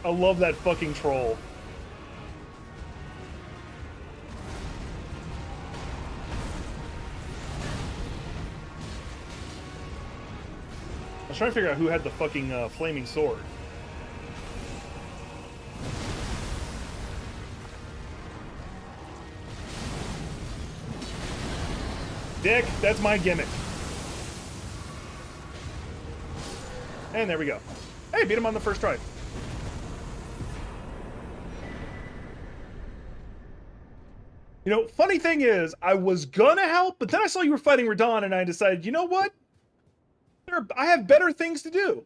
I love that fucking troll. I was trying to figure out who had the fucking flaming sword. Dick, that's my gimmick. And there we go. Hey, beat him on the first try. You know, funny thing is, I was gonna help, but then I saw you were fighting Radon, and I decided, you know what? I have better things to do.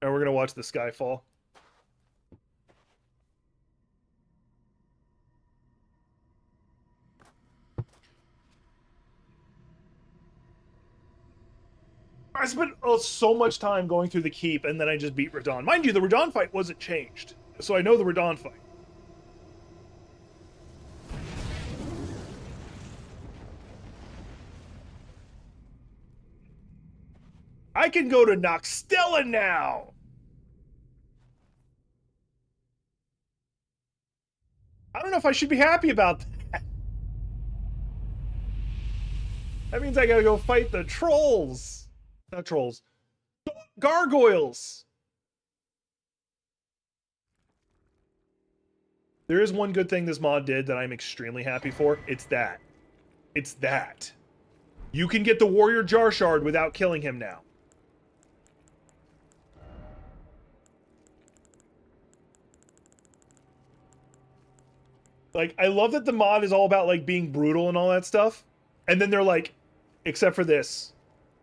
And we're gonna watch the sky fall. I spent so much time going through the keep, and then I just beat Radon. Mind you, the Radon fight wasn't changed, so I know the Radon fight. I can go to Noxtella now! I don't know if I should be happy about that. That means I gotta go fight the trolls. Not trolls. Gargoyles! There is one good thing this mod did that I'm extremely happy for. It's that. It's that. You can get the Warrior Jar Shard without killing him now. Like, I love that the mod is all about, like, being brutal and all that stuff. And then they're like, except for this,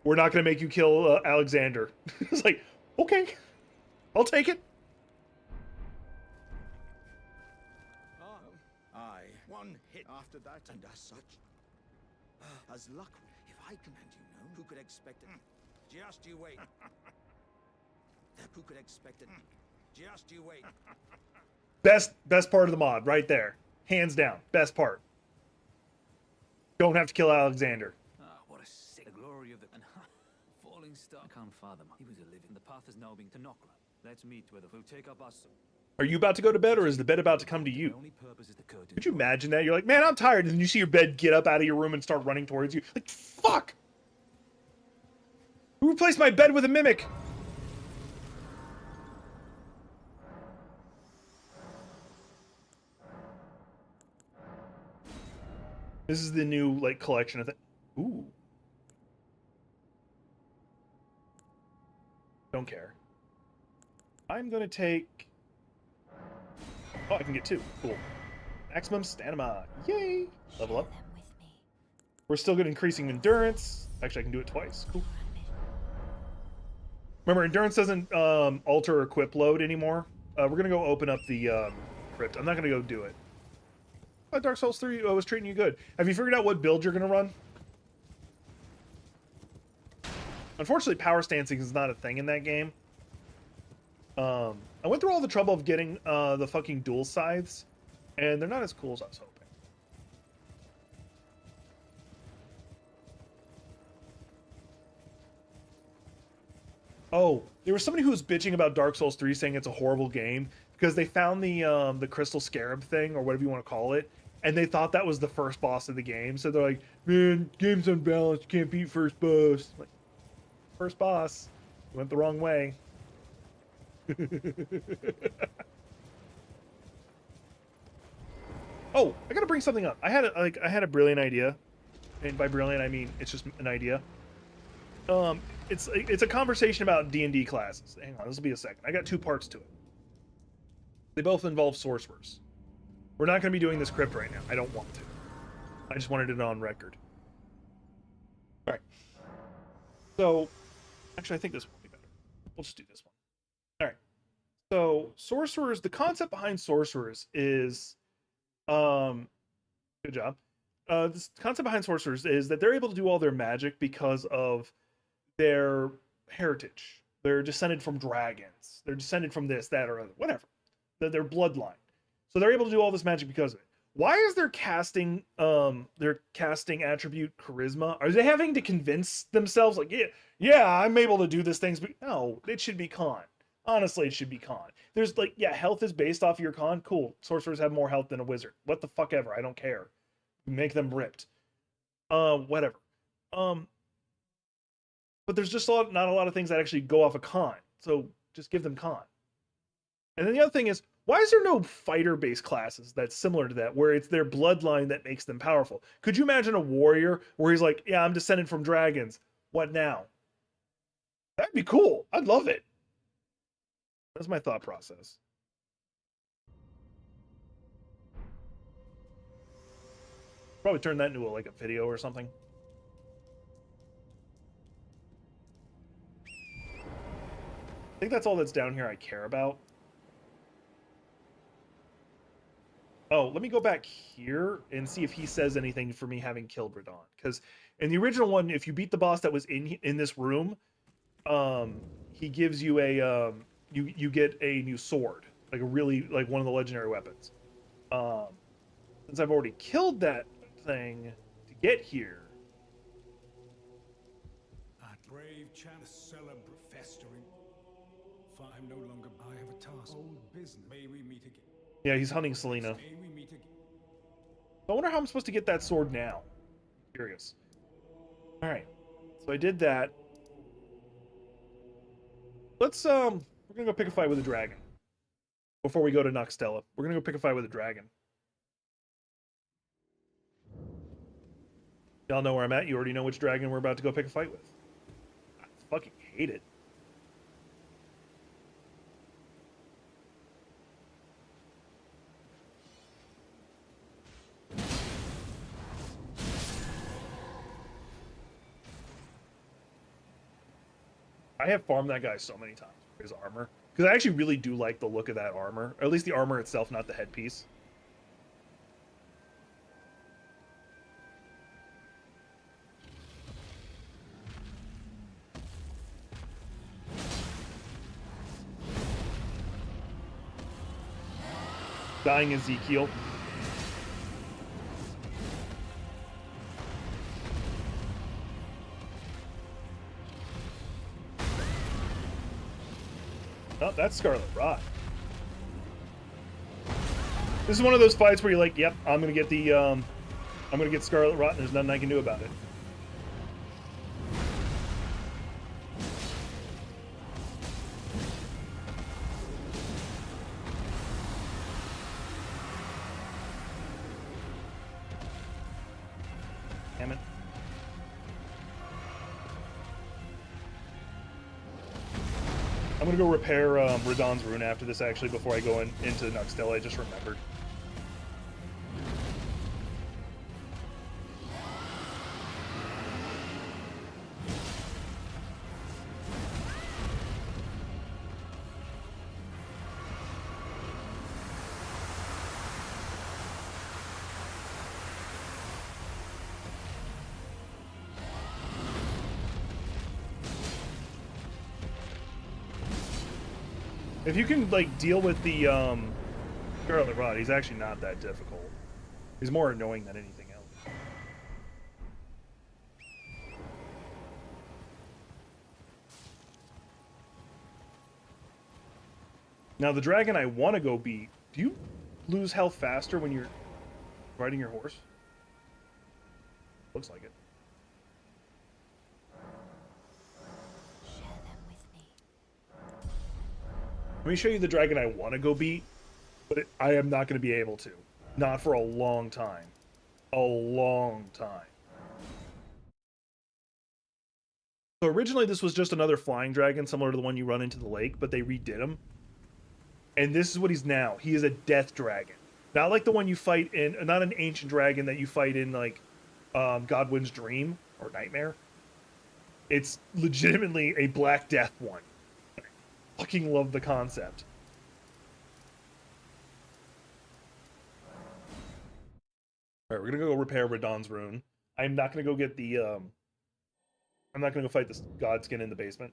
we're not going to make you kill Alexander. It's like, okay, I'll take it. Aye, one hit after that, and as such, as luck, if I command you, no, who could expect it? Just you wait. Who could expect it? Just you wait. Best part of the mod, right there. Hands down, best part. Don't have to kill Alexander. Ah, what a sick glory of of the... And falling star. I can't fathom. He was a living. The path is now being to Nokra. Let's meet where we'll take up us. Are you about to go to bed, or is the bed about to come to you? My only purpose is the curtain. Could you imagine that? You're like, man, I'm tired, and then you see your bed get up out of your room and start running towards you. Like, fuck! Who replaced my bed with a mimic? This is the new, like, collection of things. Ooh. Don't care. I'm gonna take... Oh, I can get 2. Cool. Maximum stamina. Yay! Level up. We're still good increasing endurance. Actually, I can do it twice. Cool. Remember, endurance doesn't alter equip load anymore. We're gonna go open up the crypt. I'm not gonna go do it. Oh, Dark Souls 3 was treating you good. Have you figured out what build you're gonna run? Unfortunately, power stancing is not a thing in that game. I went through all the trouble of getting the fucking dual scythes, and they're not as cool as I was hoping. Oh, there was somebody who was bitching about Dark Souls 3 saying it's a horrible game because they found the crystal scarab thing, or whatever you want to call it, and they thought that was the first boss of the game. So they're like, man, game's unbalanced, you can't beat first boss. I'm like, first boss. Went the wrong way. Oh, I gotta bring something up. I had a brilliant idea. And by brilliant, I mean it's just an idea. It's a conversation about D&D classes. Hang on, this will be a second. I got 2 parts to it. They both involve sorcerers. We're not going to be doing this crypt right now. I don't want to. I just wanted it on record. All right. So, actually, I think this will be better. We'll just do this one. All right. So, sorcerers. The concept behind sorcerers is, good job. This concept behind sorcerers is that they're able to do all their magic because of their heritage. They're descended from dragons. They're descended from this, that, or other, whatever. Their bloodline. So they're able to do all this magic because of it. Why is their casting attribute charisma? Are they having to convince themselves like, yeah, I'm able to do this things? But no, it should be con. Honestly, it should be con. There's like, yeah, health is based off of your con. Cool. Sorcerers have more health than a wizard. What the fuck ever. I don't care. Make them ripped. Whatever. But there's just not a lot of things that actually go off a con. So just give them con. And then the other thing is, why is there no fighter-based classes that's similar to that, where it's their bloodline that makes them powerful? Could you imagine a warrior where he's like, yeah, I'm descended from dragons. What now? That'd be cool. I'd love it. That's my thought process. Probably turn that into like a video or something. I think that's all that's down here I care about. Oh, let me go back here and see if he says anything for me having killed Radon. Because in the original one, if you beat the boss that was in this room, he gives you a you get a new sword, like like one of the legendary weapons. Since I've already killed that thing to get here. At brave chance celebrate festering. For I'm no longer. I have a task. Old business. May we meet again. Yeah, he's hunting Selena. I wonder how I'm supposed to get that sword now. I'm curious. Alright. So I did that. Let's, we're gonna go pick a fight with a dragon. Before we go to Noxtella. We're gonna go pick a fight with a dragon. Y'all know where I'm at. You already know which dragon we're about to go pick a fight with. I fucking hate it. I have farmed that guy so many times for his armor. Because I actually really do like the look of that armor. Or at least the armor itself, not the headpiece. Dying Ezekiel. Oh, that's Scarlet Rot. This is one of those fights where you're like, yep, I'm gonna get the I'm gonna get Scarlet Rot and there's nothing I can do about it. Damn it. I'm gonna go repair Radahn's Rune after this, actually, before I go into Nuxtella. I just remembered. If you can, like, deal with the Scarlet Rot, he's actually not that difficult. He's more annoying than anything else. Now, the dragon I want to go beat, do you lose health faster when you're riding your horse? Looks like it. Share them with me. Let me show you the dragon I want to go beat, but I am not going to be able to. Not for a long time. A long time. So originally this was just another flying dragon, similar to the one you run into the lake, but they redid him. And this is what he's now. He is a death dragon. Not like the one you fight in, not an ancient dragon that you fight in, like, Godwin's Dream or Nightmare. It's legitimately a Black Death one. I fucking love the concept. Alright, we're gonna go repair Radahn's Rune. I'm not gonna go get the, I'm not gonna go fight this Godskin in the basement.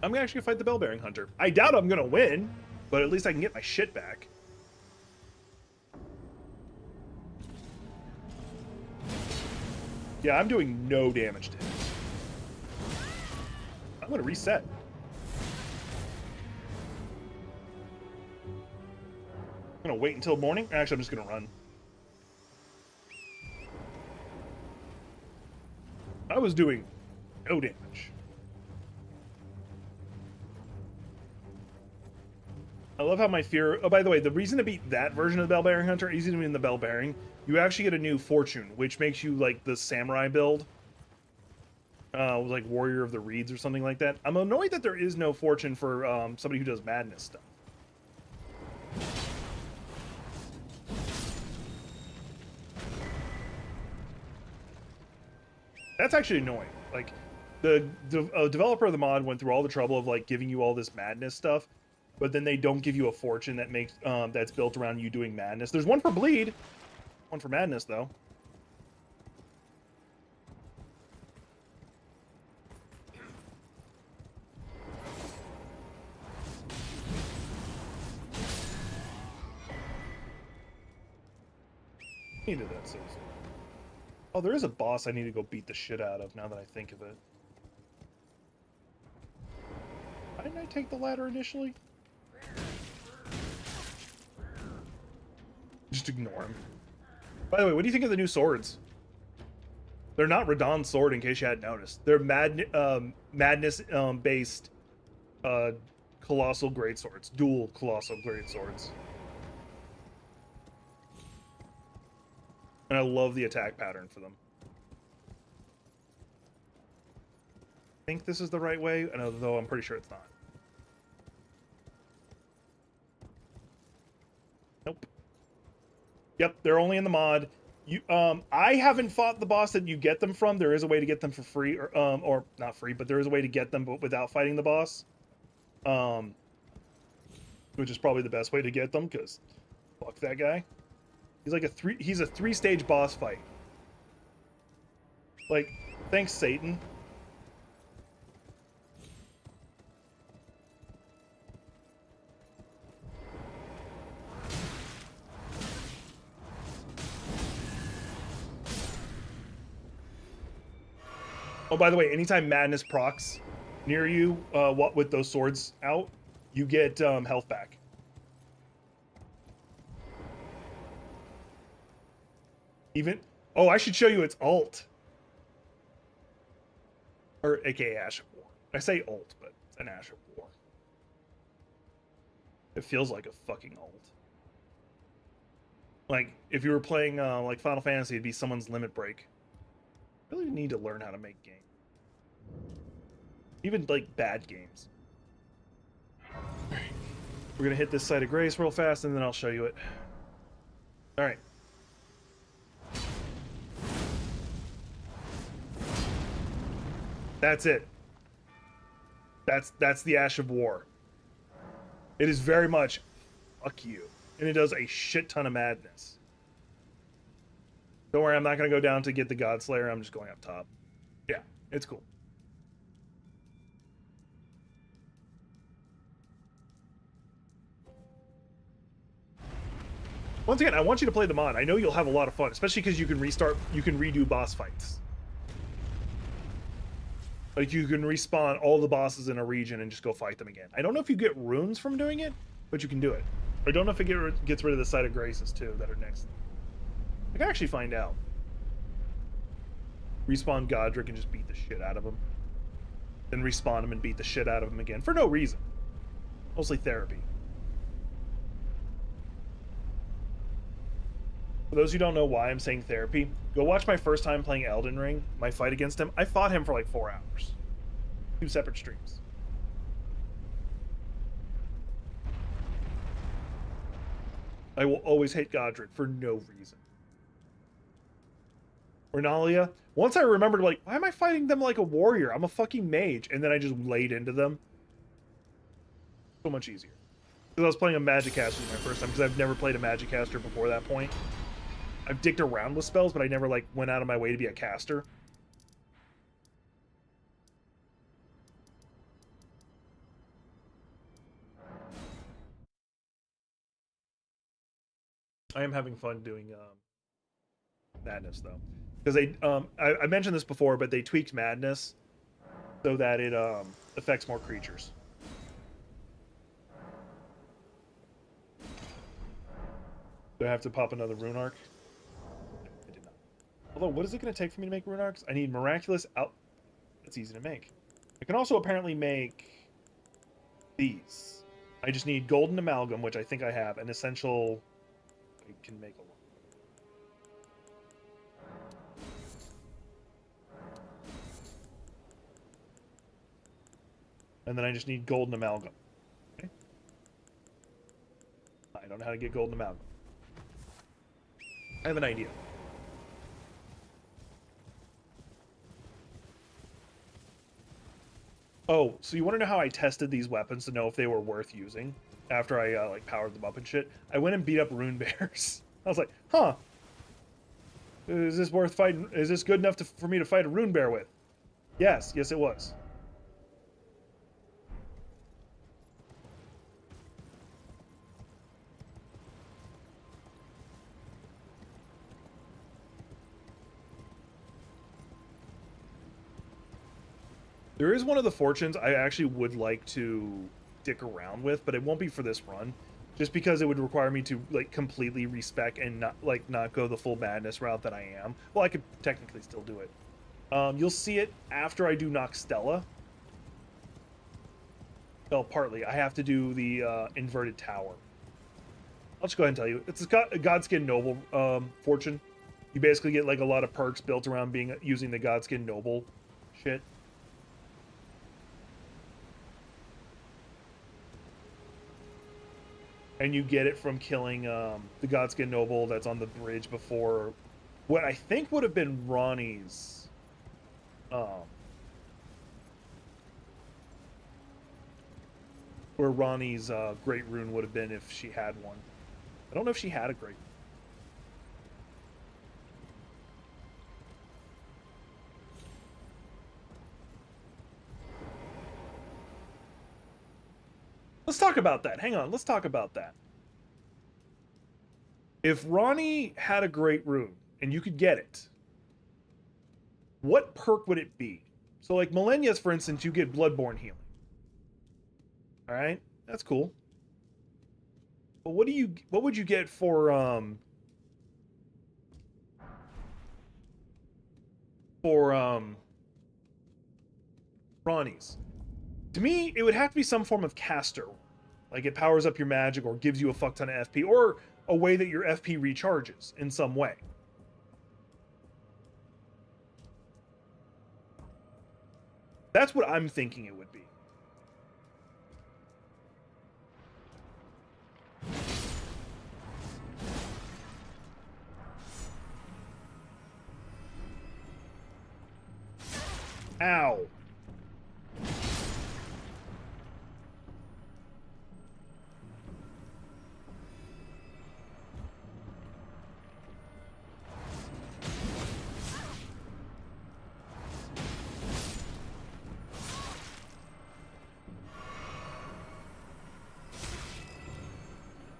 I'm actually gonna fight the Bell-Bearing Hunter. I doubt I'm gonna win, but at least I can get my shit back. Yeah, I'm doing no damage to him. I'm gonna reset. I'm gonna wait until morning. Actually, I'm just gonna run. I was doing no damage. I love how my fear... Oh, by the way, the reason to beat that version of the Bell-Bearing Hunter, easy to win the Bell-Bearing, you actually get a new fortune, which makes you, like, the samurai build. Like Warrior of the Reeds or something like that. I'm annoyed that there is no fortune for somebody who does madness stuff. That's actually annoying. Like, the developer of the mod went through all the trouble of, like, giving you all this madness stuff, but then they don't give you a fortune that makes that's built around you doing madness. There's one for bleed, one for madness though. Needed that so soon. Oh, there is a boss I need to go beat the shit out of now that I think of it. Why didn't I take the ladder initially? Just ignore him. By the way, what do you think of the new swords? They're not Radahn's sword, in case you hadn't noticed. They're madness based colossal greatswords. Dual colossal greatswords. And I love the attack pattern for them. I think this is the right way, and although I'm pretty sure it's not. Nope. Yep, they're only in the mod. You, I haven't fought the boss that you get them from. There is a way to get them for free, or not free, but there is a way to get them but without fighting the boss. Which is probably the best way to get them, because fuck that guy. He's like he's a 3-stage boss fight. Like, thanks, Satan. Oh, by the way, anytime Madness procs near you, what with those swords out, you get health back. Even, oh, I should show you its ult. Or aka Ash of War. I say ult, but it's an Ash of War. It feels like a fucking ult. Like, if you were playing like Final Fantasy, it'd be someone's limit break. Really need to learn how to make games. Even like bad games. Alright. We're gonna hit this site of grace real fast and then I'll show you it. Alright. That's it. That's the Ash of War. It is very much fuck you. And it does a shit ton of madness. Don't worry, I'm not gonna go down to get the Godslayer, I'm just going up top. Yeah, it's cool. Once again, I want you to play the mod. I know you'll have a lot of fun, especially because you can redo boss fights. Like, you can respawn all the bosses in a region and just go fight them again. I don't know if you get runes from doing it, but you can do it. I don't know if it gets rid of the Site of Graces, too, that are next. I can actually find out. Respawn Godric and just beat the shit out of him. Then respawn him and beat the shit out of him again, for no reason. Mostly therapy. For those who don't know why I'm saying therapy, go watch my first time playing Elden Ring, my fight against him. I fought him for like 4 hours. 2 separate streams. I will always hate Godric for no reason. Ornalia, once I remembered, like, why am I fighting them like a warrior? I'm a fucking mage. And then I just laid into them. So much easier. Because I was playing a Magicaster my first time, because I've never played a Magicaster before that point. I've dicked around with spells, but I never, like, went out of my way to be a caster. I am having fun doing Madness, though. Because I mentioned this before, but they tweaked Madness so that it affects more creatures. Do I have to pop another rune arc? I did not. Although, what is it going to take for me to make rune arcs? I need miraculous out. That's easy to make. I can also apparently make these. I just need golden amalgam, which I think I have, an essential. I can make a lot. And then I just need golden amalgam. Okay. I don't know how to get golden amalgam. I have an idea. Oh, so you want to know how I tested these weapons to know if they were worth using after I like powered them up and shit? I went and beat up rune bears. I was like, huh, is this worth fighting? Is this good enough for me to fight a rune bear with? Yes, it was. There is one of the fortunes I actually would like to dick around with, but it won't be for this run, just because it would require me to like completely respec and not go the full madness route that I am. Well, I could technically still do it. You'll see it after I do Noxtella. Well, partly. I have to do the inverted tower. I'll just go ahead and tell you. It's a Godskin Noble fortune. You basically get like a lot of perks built around using the Godskin Noble shit. And you get it from killing the Godskin Noble that's on the bridge before what I think would have been Ronnie's where Ronnie's great rune would have been if she had one. I don't know if she had a great. Let's talk about that. Hang on, let's talk about that. If Ronnie had a great rune and you could get it, what perk would it be? So like Millennia's, for instance, you get Bloodborne healing. All right, that's cool. But what would you get for Ronnie's? To me, it would have to be some form of caster. Like it powers up your magic or gives you a fuck ton of FP, or a way that your FP recharges in some way. That's what I'm thinking it would be. Ow.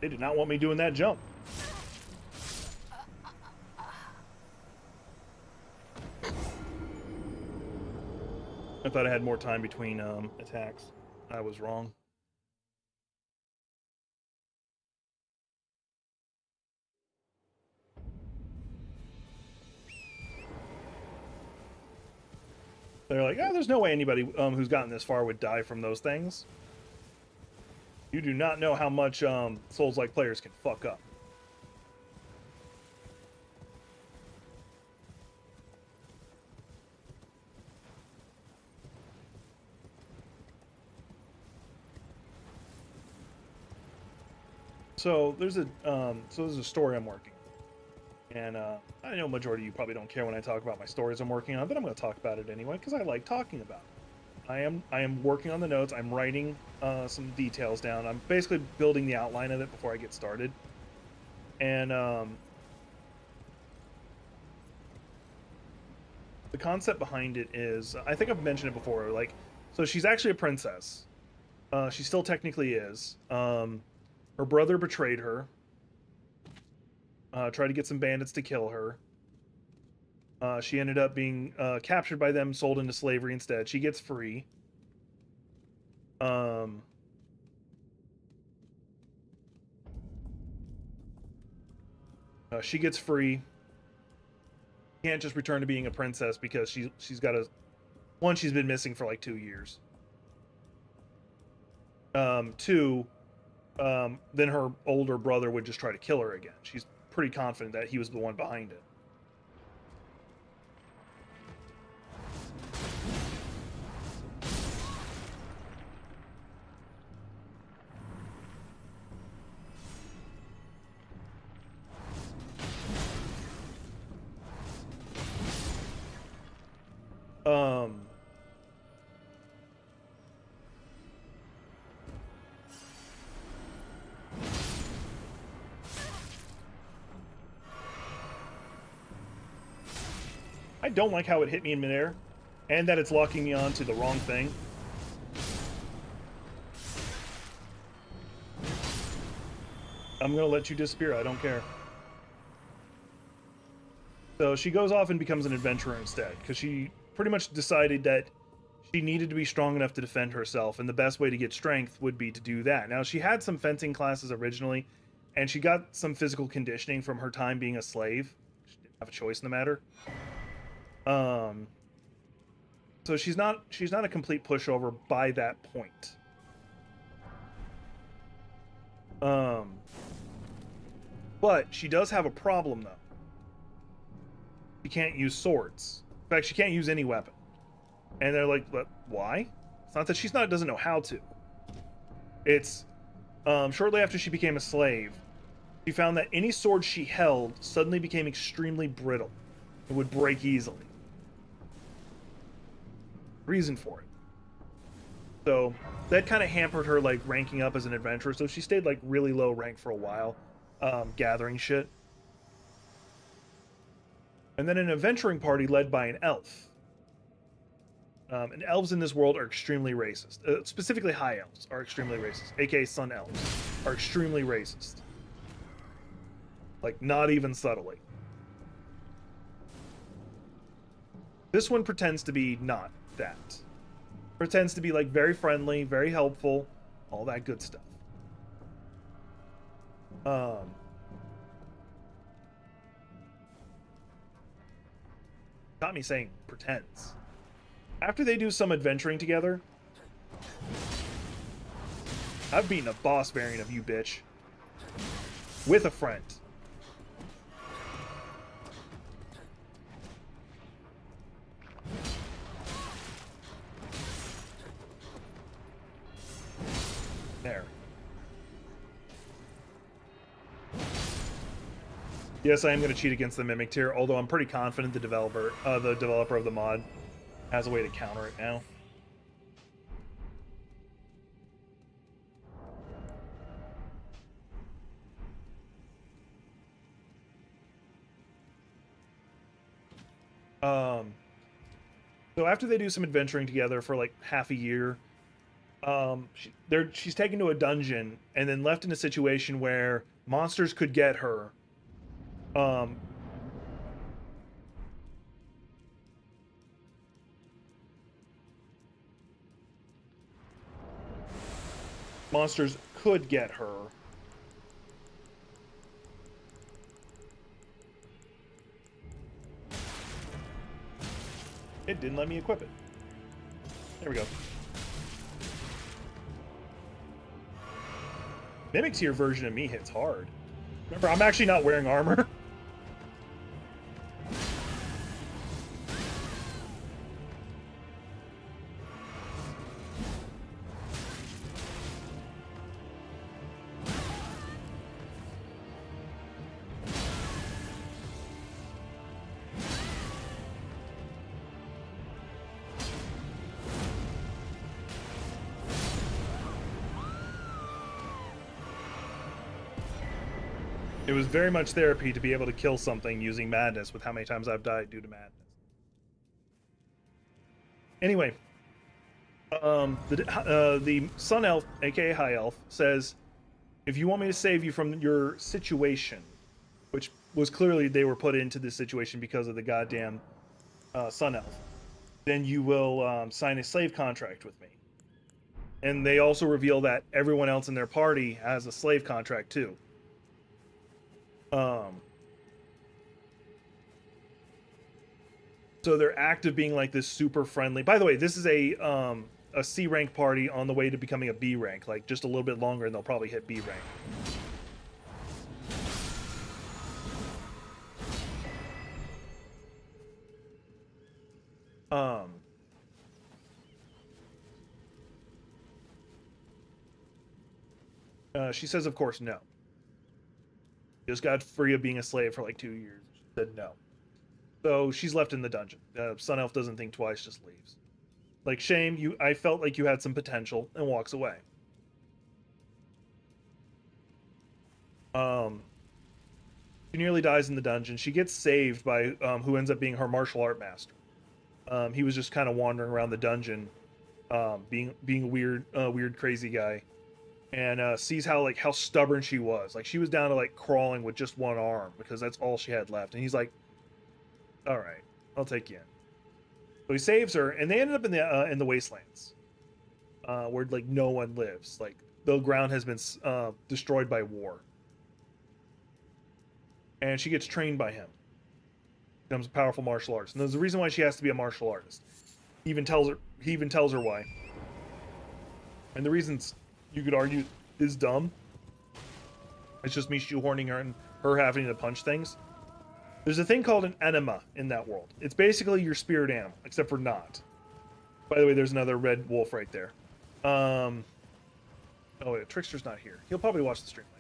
They did not want me doing that jump. I thought I had more time between attacks. I was wrong. They're like, oh, there's no way anybody who's gotten this far would die from those things. You do not know how much Souls-like players can fuck up. So there's a story I'm working, and I know majority of you probably don't care when I talk about my stories I'm working on, but I'm going to talk about it anyway because I like talking about it. I am working on the notes. I'm writing some details down. I'm basically building the outline of it before I get started, and the concept behind it is, I think I've mentioned it before. Like, so she's actually a princess. She still technically is. Her brother betrayed her. Tried to get some bandits to kill her. She ended up being captured by them, sold into slavery instead. She gets free. She gets free. Can't just return to being a princess because she's got one, she's been missing for like 2 years. Two, then her older brother would just try to kill her again. She's pretty confident that he was the one behind it. I don't like how it hit me in midair, and that it's locking me on to the wrong thing. I'm gonna let you disappear, I don't care. So she goes off and becomes an adventurer instead, because she pretty much decided that she needed to be strong enough to defend herself, and the best way to get strength would be to do that. Now, she had some fencing classes originally, and she got some physical conditioning from her time being a slave. She didn't have a choice in the matter. So she's not a complete pushover by that point. But she does have a problem though. She can't use swords. In fact, she can't use any weapon. And they're like, but why? It's not that doesn't know how to. It's shortly after she became a slave, she found that any sword she held suddenly became extremely brittle. It would break easily. Reason for it. So that kind of hampered her like ranking up as an adventurer. So she stayed like really low rank for a while, gathering shit. And then an adventuring party led by an elf. And elves in this world are extremely racist. Specifically, high elves are extremely racist. AKA sun elves are extremely racist. Like, not even subtly. This one pretends to be not that. Pretends to be like very friendly, very helpful, all that good stuff. Got me saying pretends. After they do some adventuring together, I've beaten a boss variant of you, bitch. With a friend. There. Yes, I am going to cheat against the Mimic tier, although I'm pretty confident the developer of the mod has a way to counter it now. So after they do some adventuring together for like half a year, she's taken to a dungeon and then left in a situation where monsters could get her. Monsters could get her. It didn't let me equip it. There we go. Mimic tier version of me hits hard. Remember, I'm actually not wearing armor. It was very much therapy to be able to kill something using madness with how many times I've died due to madness. Anyway, the Sun Elf, aka High Elf, says, if you want me to save you from your situation, which was clearly they were put into this situation because of the goddamn Sun Elf, then you will sign a slave contract with me. And they also reveal that everyone else in their party has a slave contract too. So their act of being like this super friendly. By the way, this is a C rank party on the way to becoming a B rank. Like just a little bit longer, and they'll probably hit B rank. She says, of course, no. Just got free of being a slave for like 2 years. She said no. So she's left in the dungeon. Sun Elf doesn't think twice, just leaves. Like, shame, I felt like you had some potential, and walks away. She nearly dies in the dungeon. She gets saved by who ends up being her martial art master. He was just kind of wandering around the dungeon, being a weird, crazy guy. And sees how stubborn she was. Like, she was down to like crawling with just one arm because that's all she had left. And he's like, "All right, I'll take you in." So he saves her, and they ended up in the wastelands, where like no one lives. Like the ground has been destroyed by war, and she gets trained by him. Becomes a powerful martial artist, and there's a reason why she has to be a martial artist. He even tells her why. And the reasons, you could argue, is dumb. It's just me shoehorning her and her having to punch things. There's a thing called an enema in that world. It's basically your spirit animal, except for not. By the way, there's another red wolf right there. Oh wait, Trickster's not here. He'll probably watch the stream later.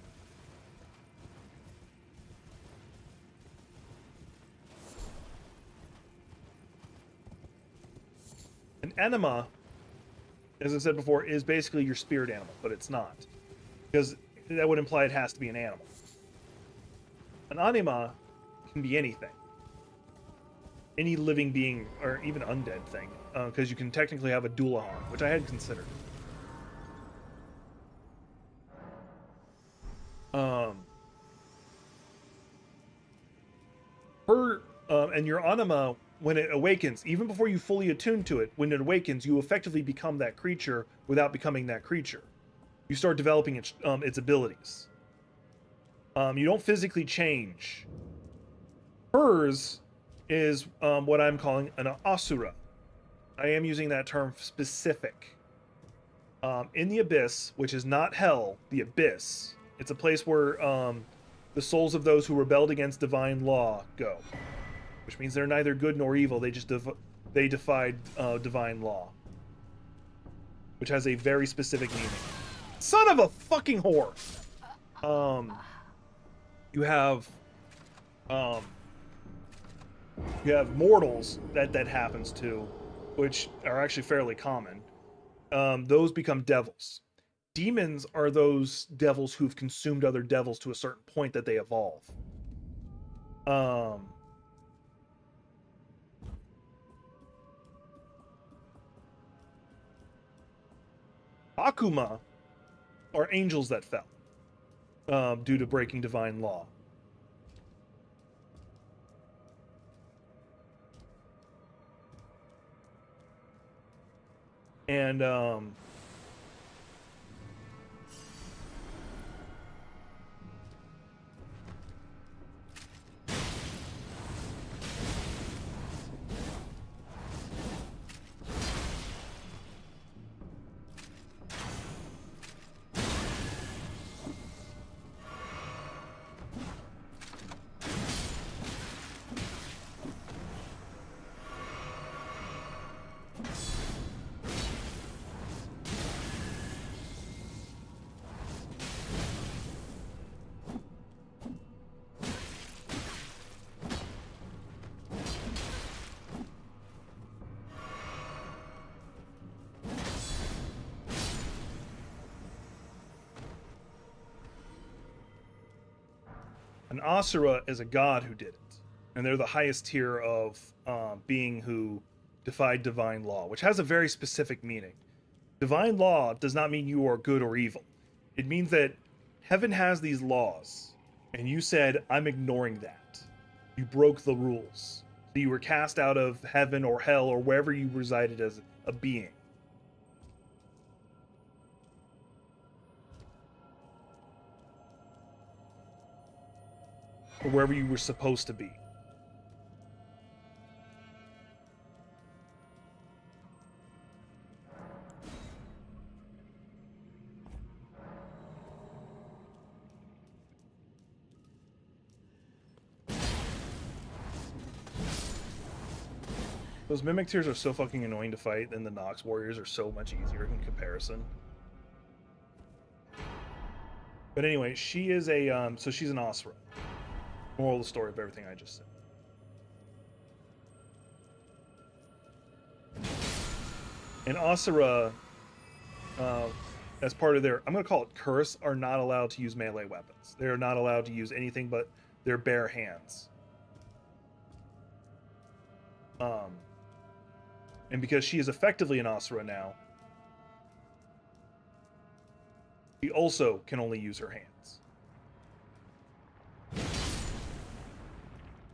An enema, as I said before, is basically your spirit animal, but it's not. Because that would imply it has to be an animal. An anima can be anything. Any living being, or even undead thing. Because you can technically have a Dullahan, which I had considered. And your anima when it awakens, even before you fully attune to it, when it awakens, you effectively become that creature without becoming that creature. You start developing its abilities. You don't physically change. Hers is what I'm calling an asura. I am using that term specific. In the Abyss, which is not hell, the Abyss, it's a place where the souls of those who rebelled against divine law go. Which means they're neither good nor evil, they just they defied divine law. Which has a very specific meaning. Son of a fucking whore! You have mortals that happens to, which are actually fairly common. Those become devils. Demons are those devils who've consumed other devils to a certain point that they evolve. Akuma are angels that fell due to breaking divine law. And an Asura is a god who did it, and they're the highest tier of being who defied divine law, which has a very specific meaning. Divine law does not mean you are good or evil. It means that heaven has these laws, and you said, I'm ignoring that. You broke the rules. So you were cast out of heaven or hell or wherever you resided as a being. Or wherever you were supposed to be. Those Mimic Tears are so fucking annoying to fight, and the Nox Warriors are so much easier in comparison. But anyway, she is a, so she's an Asura. Moral of the story of everything I just said. And Asura, as part of their, I'm going to call it curse, are not allowed to use melee weapons. They are not allowed to use anything but their bare hands. And because she is effectively an Asura now, she also can only use her hands.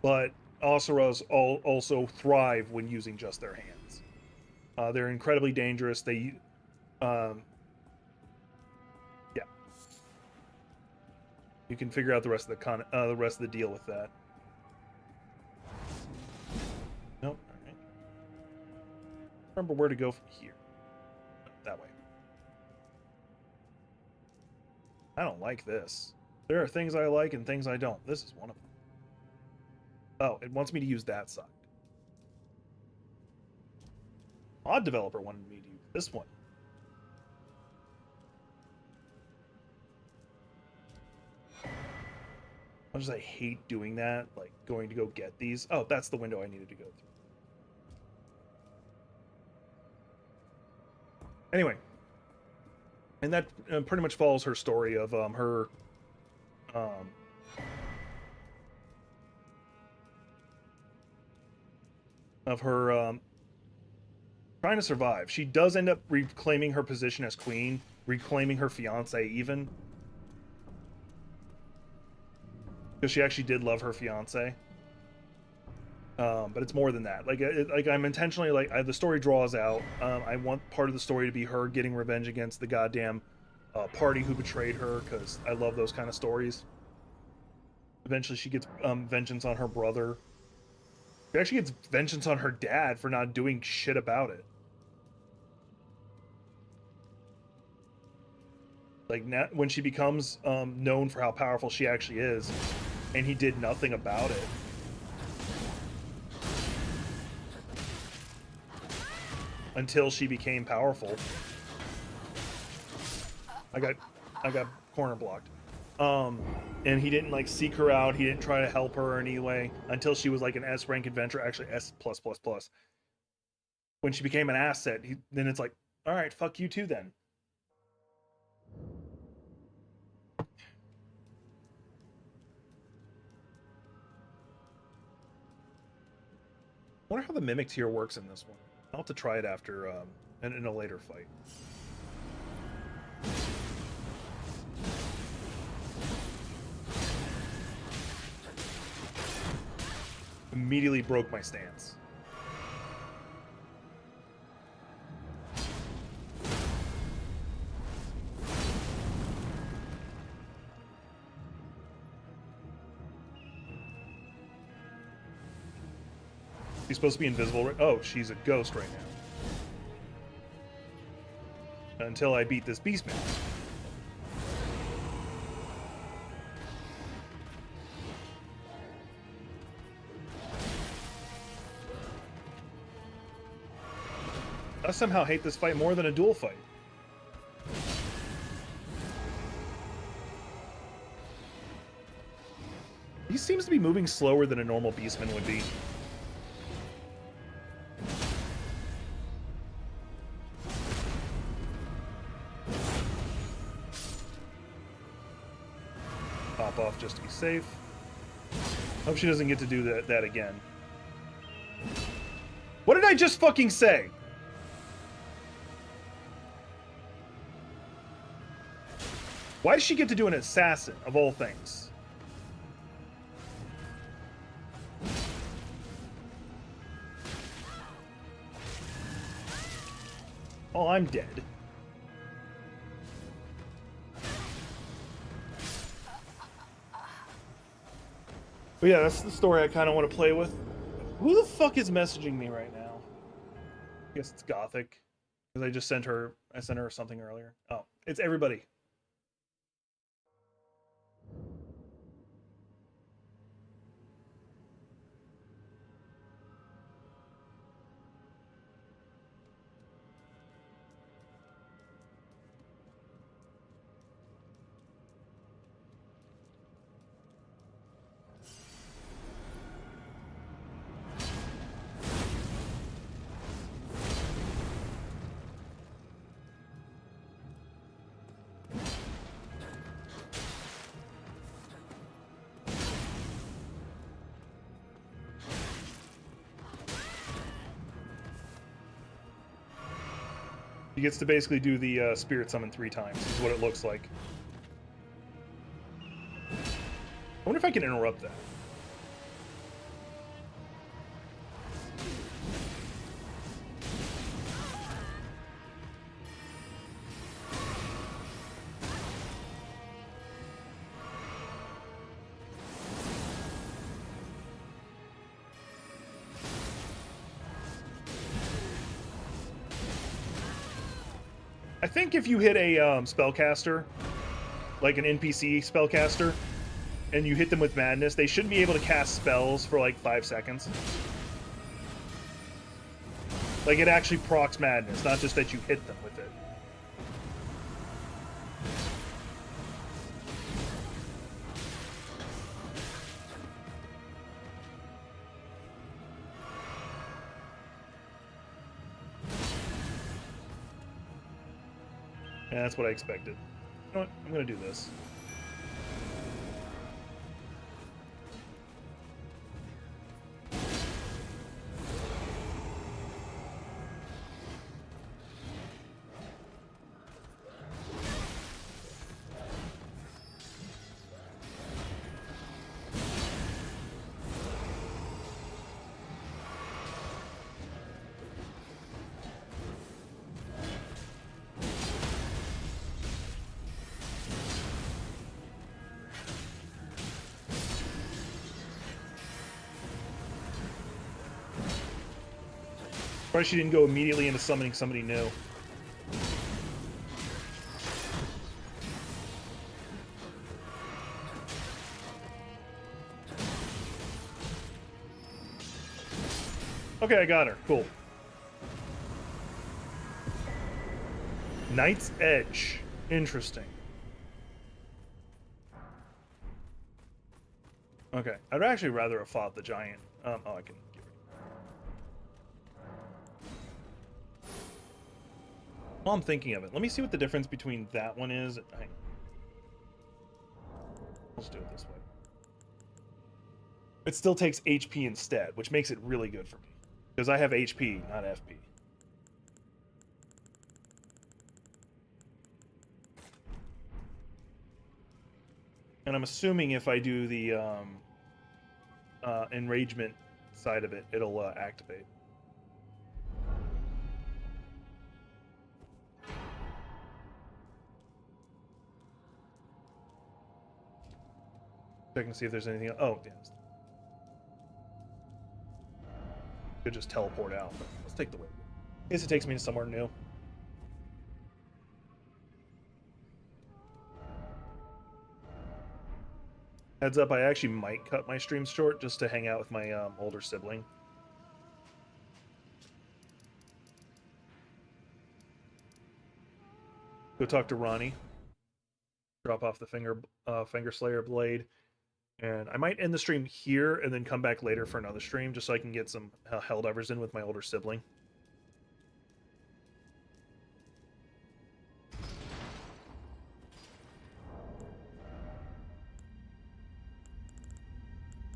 But Asuras also thrive when using just their hands. They're incredibly dangerous. They, yeah. You can figure out the rest of the rest of the deal with that. Nope. All right. Remember where to go from here. That way. I don't like this. There are things I like and things I don't. This is one of them. Oh, it wants me to use that side. Mod developer wanted me to use this one. How much as I hate doing that, like going to go get these. Oh, that's the window I needed to go through. Anyway, and that pretty much follows her story of her trying to survive. She does end up reclaiming her position as queen, reclaiming her fiance even, because she actually did love her fiance. But it's more than that. Like, like I'm intentionally like the story draws out. I want part of the story to be her getting revenge against the goddamn party who betrayed her, because I love those kind of stories. Eventually, she gets vengeance on her brother. She actually gets vengeance on her dad for not doing shit about it. Like, now, when she becomes known for how powerful she actually is, and he did nothing about it. Until she became powerful. I got corner blocked. And he didn't like seek her out. He didn't try to help her in any way until she was like an S rank adventurer, actually S+++. When she became an asset, then it's like, all right, fuck you too then. I wonder how the mimic tier works in this one. I'll have to try it after in a later fight. Immediately broke my stance. She's supposed to be invisible. Oh, she's a ghost right now. Until I beat this beastman. I somehow hate this fight more than a duel fight. He seems to be moving slower than a normal beastman would be. Pop off just to be safe. Hope she doesn't get to do that again. What did I just fucking say? Why does she get to do an assassin, of all things? Oh, I'm dead. But yeah, that's the story I kind of want to play with. Who the fuck is messaging me right now? I guess it's Gothic. Because I sent her something earlier. Oh, it's everybody. He gets to basically do the spirit summon 3 times, is what it looks like. I wonder if I can interrupt that. I think if you hit a spellcaster, like an NPC spellcaster, and you hit them with madness, they shouldn't be able to cast spells for like 5 seconds. Like, it actually procs madness, not just that you hit them with it. Yeah, that's what I expected. You know what? I'm gonna do this. Why she didn't go immediately into summoning somebody new. Okay, I got her. Cool. Knight's Edge. Interesting. Okay, I'd actually rather have fought the giant. Oh, I can get rid of it. While I'm thinking of it, let me see what the difference between that one is. Let's do it this way. It still takes HP instead, which makes it really good for me. Because I have HP, not FP. And I'm assuming if I do the enragement side of it, it'll activate. Checking to see if there's anything else. Oh, yeah. Could just teleport out, but let's take the way. In case it takes me to somewhere new. Heads up, I actually might cut my streams short just to hang out with my older sibling. Go talk to Ronnie. Drop off the Finger Slayer blade. And I might end the stream here and then come back later for another stream just so I can get some Helldivers in with my older sibling.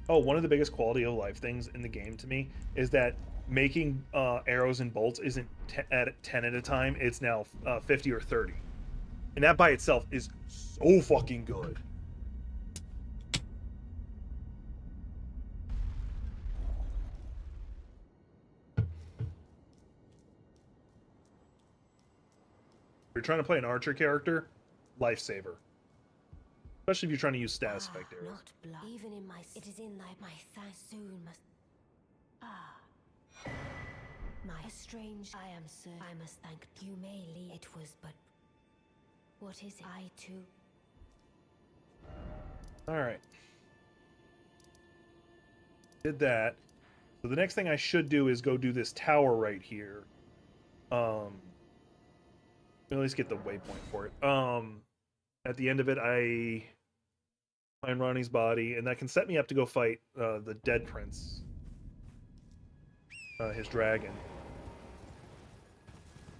Oh, one of the biggest quality of life things in the game to me is that making arrows and bolts isn't at 10 at a time. It's now 50 or 30. And that by itself is so fucking good. If you're trying to play an archer character, lifesaver. Especially if you're trying to use status effect arrows. Not blood. Even in my, it is in my soon must. My strange. I am sir. I must thank you. May leave. It was, but what is it? I too. All right. Did that. So the next thing I should do is go do this tower right here. At least get the waypoint for it. At the end of it, I find Ronnie's body, and that can set me up to go fight the Dead Prince, his dragon.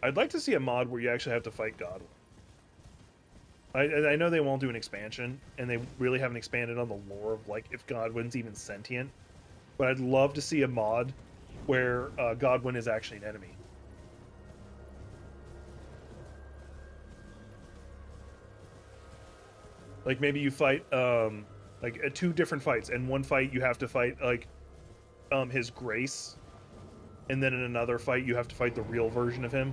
I'd like to see a mod where you actually have to fight Godwin. I know they won't do an expansion, and they really haven't expanded on the lore of like if Godwin's even sentient. But I'd love to see a mod where Godwin is actually an enemy. Like maybe you fight like two different fights. In one fight you have to fight like his Grace, and then in another fight you have to fight the real version of him.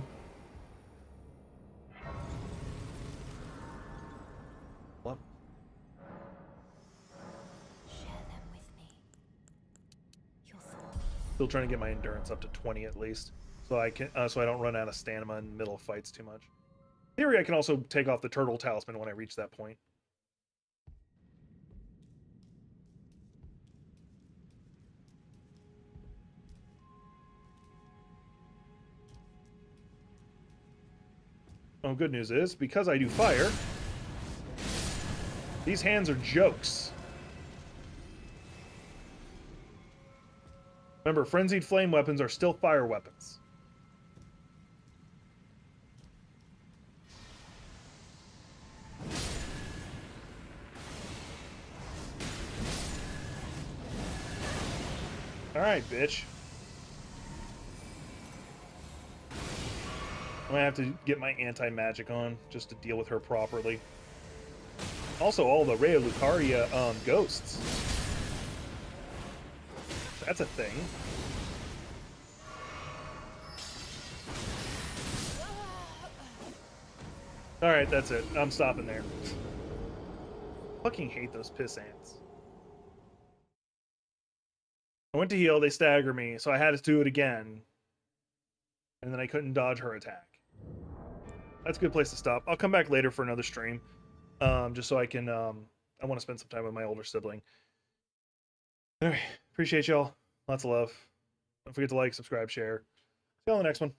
What? Share them with me. Your thoughts. Still trying to get my endurance up to 20 at least, so I can so I don't run out of stamina in the middle of fights too much. In theory, I can also take off the turtle talisman when I reach that point. Oh, good news is, because I do fire, these hands are jokes. Remember, frenzied flame weapons are still fire weapons. Alright, bitch. I'm gonna have to get my anti-magic on just to deal with her properly. Also, all the Rhea Lucaria ghosts. That's a thing. Alright, that's it. I'm stopping there. Fucking hate those piss ants. I went to heal, they stagger me, so I had to do it again. and then I couldn't dodge her attack. That's a good place to stop. I'll come back later for another stream, just so I can. I want to spend some time with my older sibling. All right, appreciate y'all. Lots of love. Don't forget to like, subscribe, share. See you on the next one.